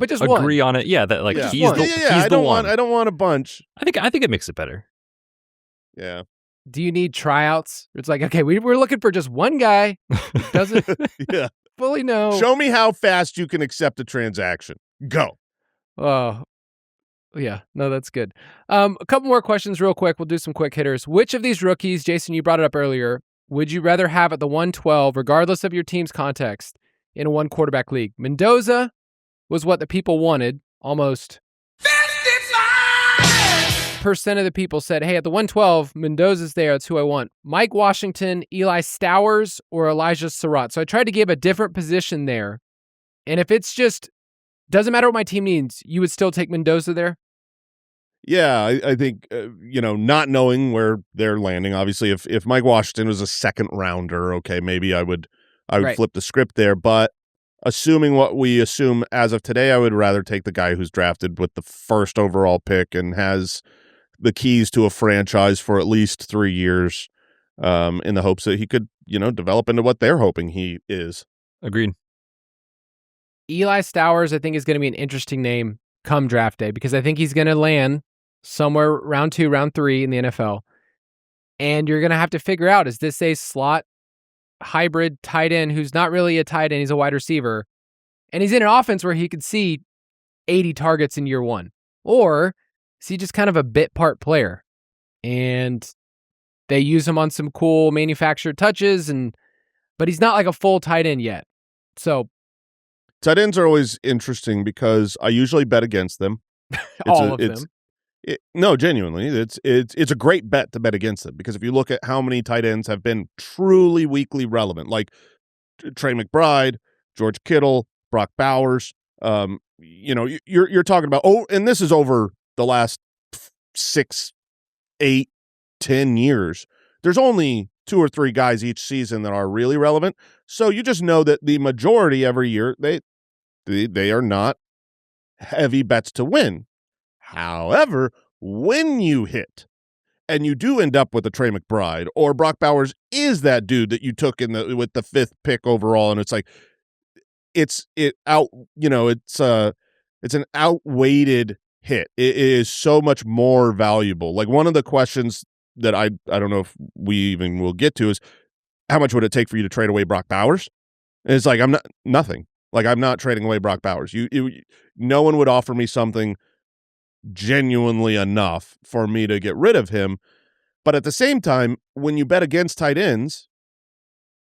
just agree one. on it. Yeah, that he's the one. I don't want a bunch. I think it makes it better. Yeah. Do you need tryouts? It's like, okay, we're looking for just one guy who doesn't fully know. Show me how fast you can accept a transaction. Go. Oh, yeah. No, that's good. A couple more questions real quick. We'll do some quick hitters. Which of these rookies, Jason, you brought it up earlier, would you rather have at the 112, regardless of your team's context, in a one quarterback league? Mendoza was what the people wanted. Almost 55% of the people said, hey, at the 112, Mendoza's there. That's who I want. Mike Washington, Eli Stowers, or Elijah Surratt. So I tried to give a different position there. And if it's just, doesn't matter what my team needs, you would still take Mendoza there? Yeah, I think, not knowing where they're landing, obviously, if Mike Washington was a second rounder, okay, maybe I would Right. flip the script there. But assuming what we assume as of today, I would rather take the guy who's drafted with the first overall pick and has the keys to a franchise for at least 3 years, in the hopes that he could, develop into what they're hoping he is. Agreed. Eli Stowers, I think, is going to be an interesting name come draft day because I think he's going to land somewhere round 2, round 3 in the NFL. And you're going to have to figure out, is this a slot hybrid tight end who's not really a tight end, he's a wide receiver, and he's in an offense where he could see 80 targets in year 1? Or is he just kind of a bit part player? And they use him on some cool manufactured touches, but he's not like a full tight end yet. So tight ends are always interesting because I usually bet against them. all of them. No, genuinely, it's a great bet to bet against them because if you look at how many tight ends have been truly weekly relevant, like Trey McBride, George Kittle, Brock Bowers, you're talking about, and this is over the last 6, 8, 10 years. There's only 2 or 3 guys each season that are really relevant. So you just know that the majority every year, they are not heavy bets to win. However, when you hit and you do end up with a Trey McBride, or Brock Bowers is that dude that you took with the 5th pick overall, and it's like it's an outweighted hit. It is so much more valuable. Like, one of the questions that I don't know if we even will get to is, how much would it take for you to trade away Brock Bowers? And it's like, nothing. Like, I'm not trading away Brock Bowers. No one would offer me something genuinely enough for me to get rid of him. But at the same time, when you bet against tight ends,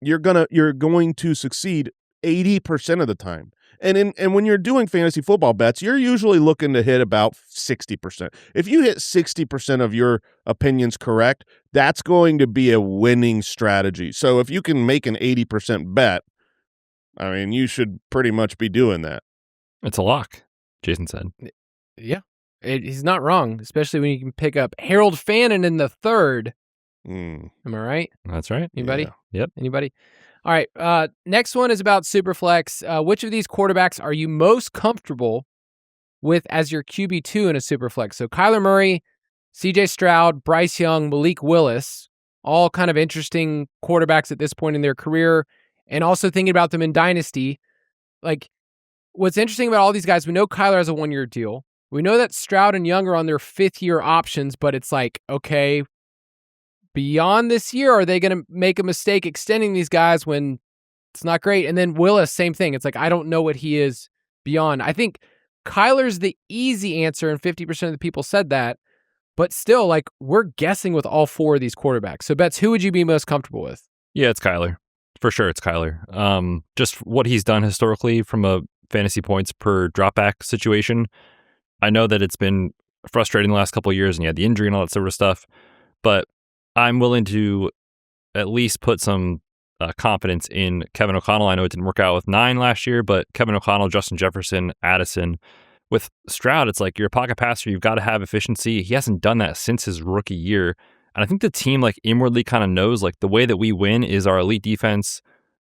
you're going to succeed 80% of the time. And when you're doing fantasy football bets, you're usually looking to hit about 60%. If you hit 60% of your opinions correct, that's going to be a winning strategy. So if you can make an 80% bet, I mean, you should pretty much be doing that. It's a lock, Jason said. Yeah, he's not wrong, especially when you can pick up Harold Fannin in the 3rd. Am I right? That's right. Anybody? Yeah. Yep. Anybody? All right. Next one is about SuperFlex. Which of these quarterbacks are you most comfortable with as your QB2 in a SuperFlex? So Kyler Murray, CJ Stroud, Bryce Young, Malik Willis, all kind of interesting quarterbacks at this point in their career. And also thinking about them in Dynasty. Like, what's interesting about all these guys, we know Kyler has a 1-year deal. We know that Stroud and Young are on their 5th-year options, but it's like, okay, beyond this year, are they going to make a mistake extending these guys when it's not great? And then Willis, same thing. It's like, I don't know what he is beyond. I think Kyler's the easy answer, and 50% of the people said that. But still, like, we're guessing with all 4 of these quarterbacks. So, Betz, who would you be most comfortable with? Yeah, it's Kyler. For sure, it's Kyler. Just what he's done historically from a fantasy points per dropback situation. I know that it's been frustrating the last couple of years, and he had the injury and all that sort of stuff. But I'm willing to at least put some confidence in Kevin O'Connell. I know it didn't work out with 9 last year, but Kevin O'Connell, Justin Jefferson, Addison. With Stroud, it's like, you're a pocket passer. You've got to have efficiency. He hasn't done that since his rookie year. And I think the team, like, inwardly kind of knows, like, the way that we win is our elite defense,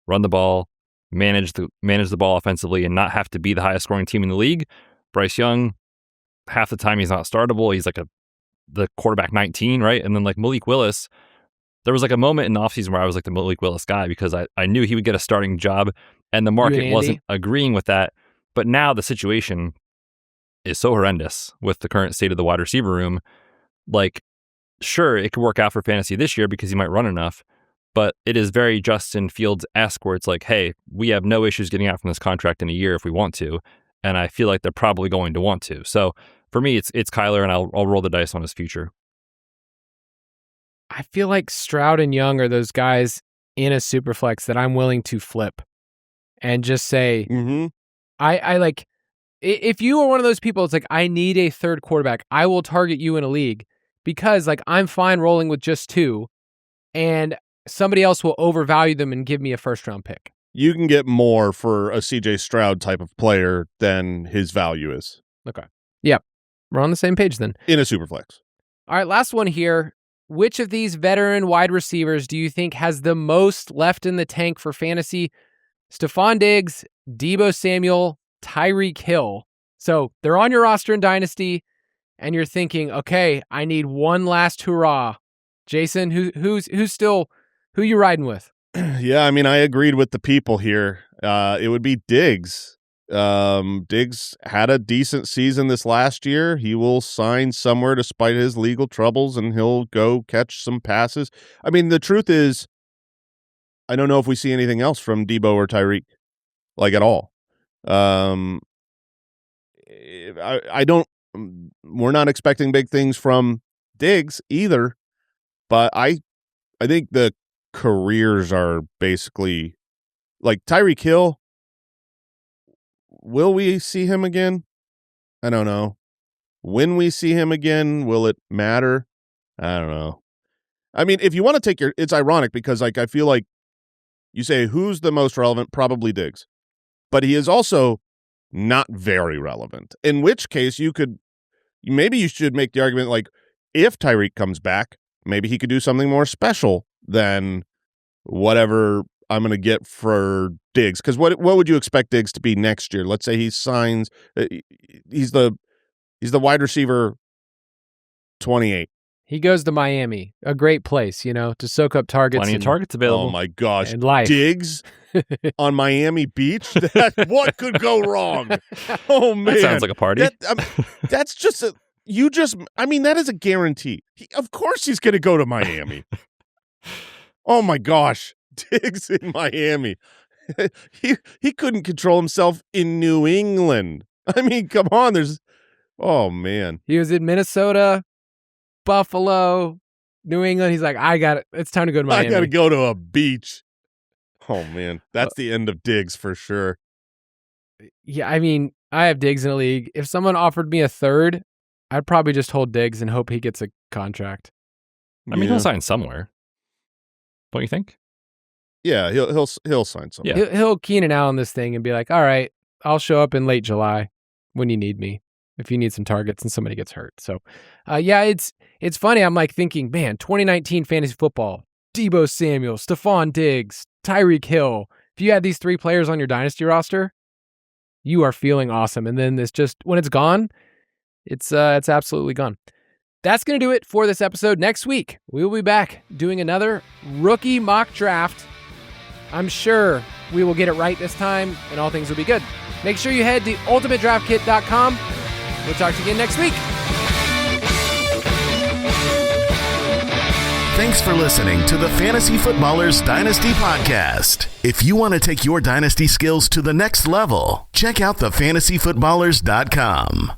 run the ball, manage the ball offensively, and not have to be the highest scoring team in the league. Bryce Young, half the time he's not startable. He's like the quarterback 19, right? And then, like, Malik Willis, there was like a moment in the offseason where I was like the Malik Willis guy because I knew he would get a starting job, and the market wasn't agreeing with that. But now the situation is so horrendous with the current state of the wide receiver room. Like, sure, it could work out for fantasy this year because he might run enough, but it is very Justin Fields-esque where it's like, hey, we have no issues getting out from this contract in a year if we want to, and I feel like they're probably going to want to. So for me, it's Kyler, and I'll roll the dice on his future. I feel like Stroud and Young are those guys in a Superflex that I'm willing to flip and just say, I like, if you are one of those people, it's like, I need a 3rd quarterback, I will target you in a league because, like, I'm fine rolling with just 2 and somebody else will overvalue them and give me a 1st-round pick. You can get more for a CJ Stroud type of player than his value is. Okay. Yep. We're on the same page then. In a Superflex. All right, last one here. Which of these veteran wide receivers do you think has the most left in the tank for fantasy? Stephon Diggs, Deebo Samuel, Tyreek Hill. So they're on your roster in Dynasty, and you're thinking, okay, I need one last hurrah. Jason, who's who you riding with? Yeah, I mean, I agreed with the people here. It would be Diggs. Diggs had a decent season this last year. He will sign somewhere despite his legal troubles, and he'll go catch some passes. I mean, the truth is, I don't know if we see anything else from Deebo or Tyreek, like, at all. I don't. We're not expecting big things from Diggs either, but I think the careers are basically like Tyreek Hill. Will we see him again? I don't know. When we see him again, will it matter? I don't know. I mean, if you want to take it's ironic because, like, I feel like you say who's the most relevant, probably Diggs, but he is also not very relevant. In which case, maybe you should make the argument, like, if Tyreek comes back, maybe he could do something more special than whatever I'm going to get for Diggs. Because what would you expect Diggs to be next year? Let's say he signs. He's the wide receiver 28. He goes to Miami, a great place, to soak up targets. Plenty of targets available. Oh, my gosh. And life. Diggs on Miami Beach? What could go wrong? Oh, man. That sounds like a party. That's just that is a guarantee. Of course he's going to go to Miami. Oh, my gosh. Diggs in Miami. He couldn't control himself in New England. I mean, come on. Oh, man. He was in Minnesota, Buffalo, New England. He's like, I got it. It's time to go to Miami. I got to go to a beach. Oh, man. That's the end of Diggs for sure. Yeah, I mean, I have Diggs in a league. If someone offered me a third, I'd probably just hold Diggs and hope he gets a contract. I mean, he'll sign somewhere. Don't you think? Yeah, he'll sign somewhere. Yeah. He'll Keenan Allen this thing and be like, all right, I'll show up in late July when you need me, if you need some targets and somebody gets hurt. So, it's funny. I'm like thinking, man, 2019 fantasy football, Deebo Samuel, Stephon Diggs, Tyreek Hill. If you had these three players on your dynasty roster, you are feeling awesome. And then when it's gone, it's absolutely gone. That's going to do it for this episode. Next week, we will be back doing another rookie mock draft. I'm sure we will get it right this time, and all things will be good. Make sure you head to ultimatedraftkit.com. We'll talk to you again next week. Thanks for listening to the Fantasy Footballers Dynasty Podcast. If you want to take your dynasty skills to the next level, check out thefantasyfootballers.com.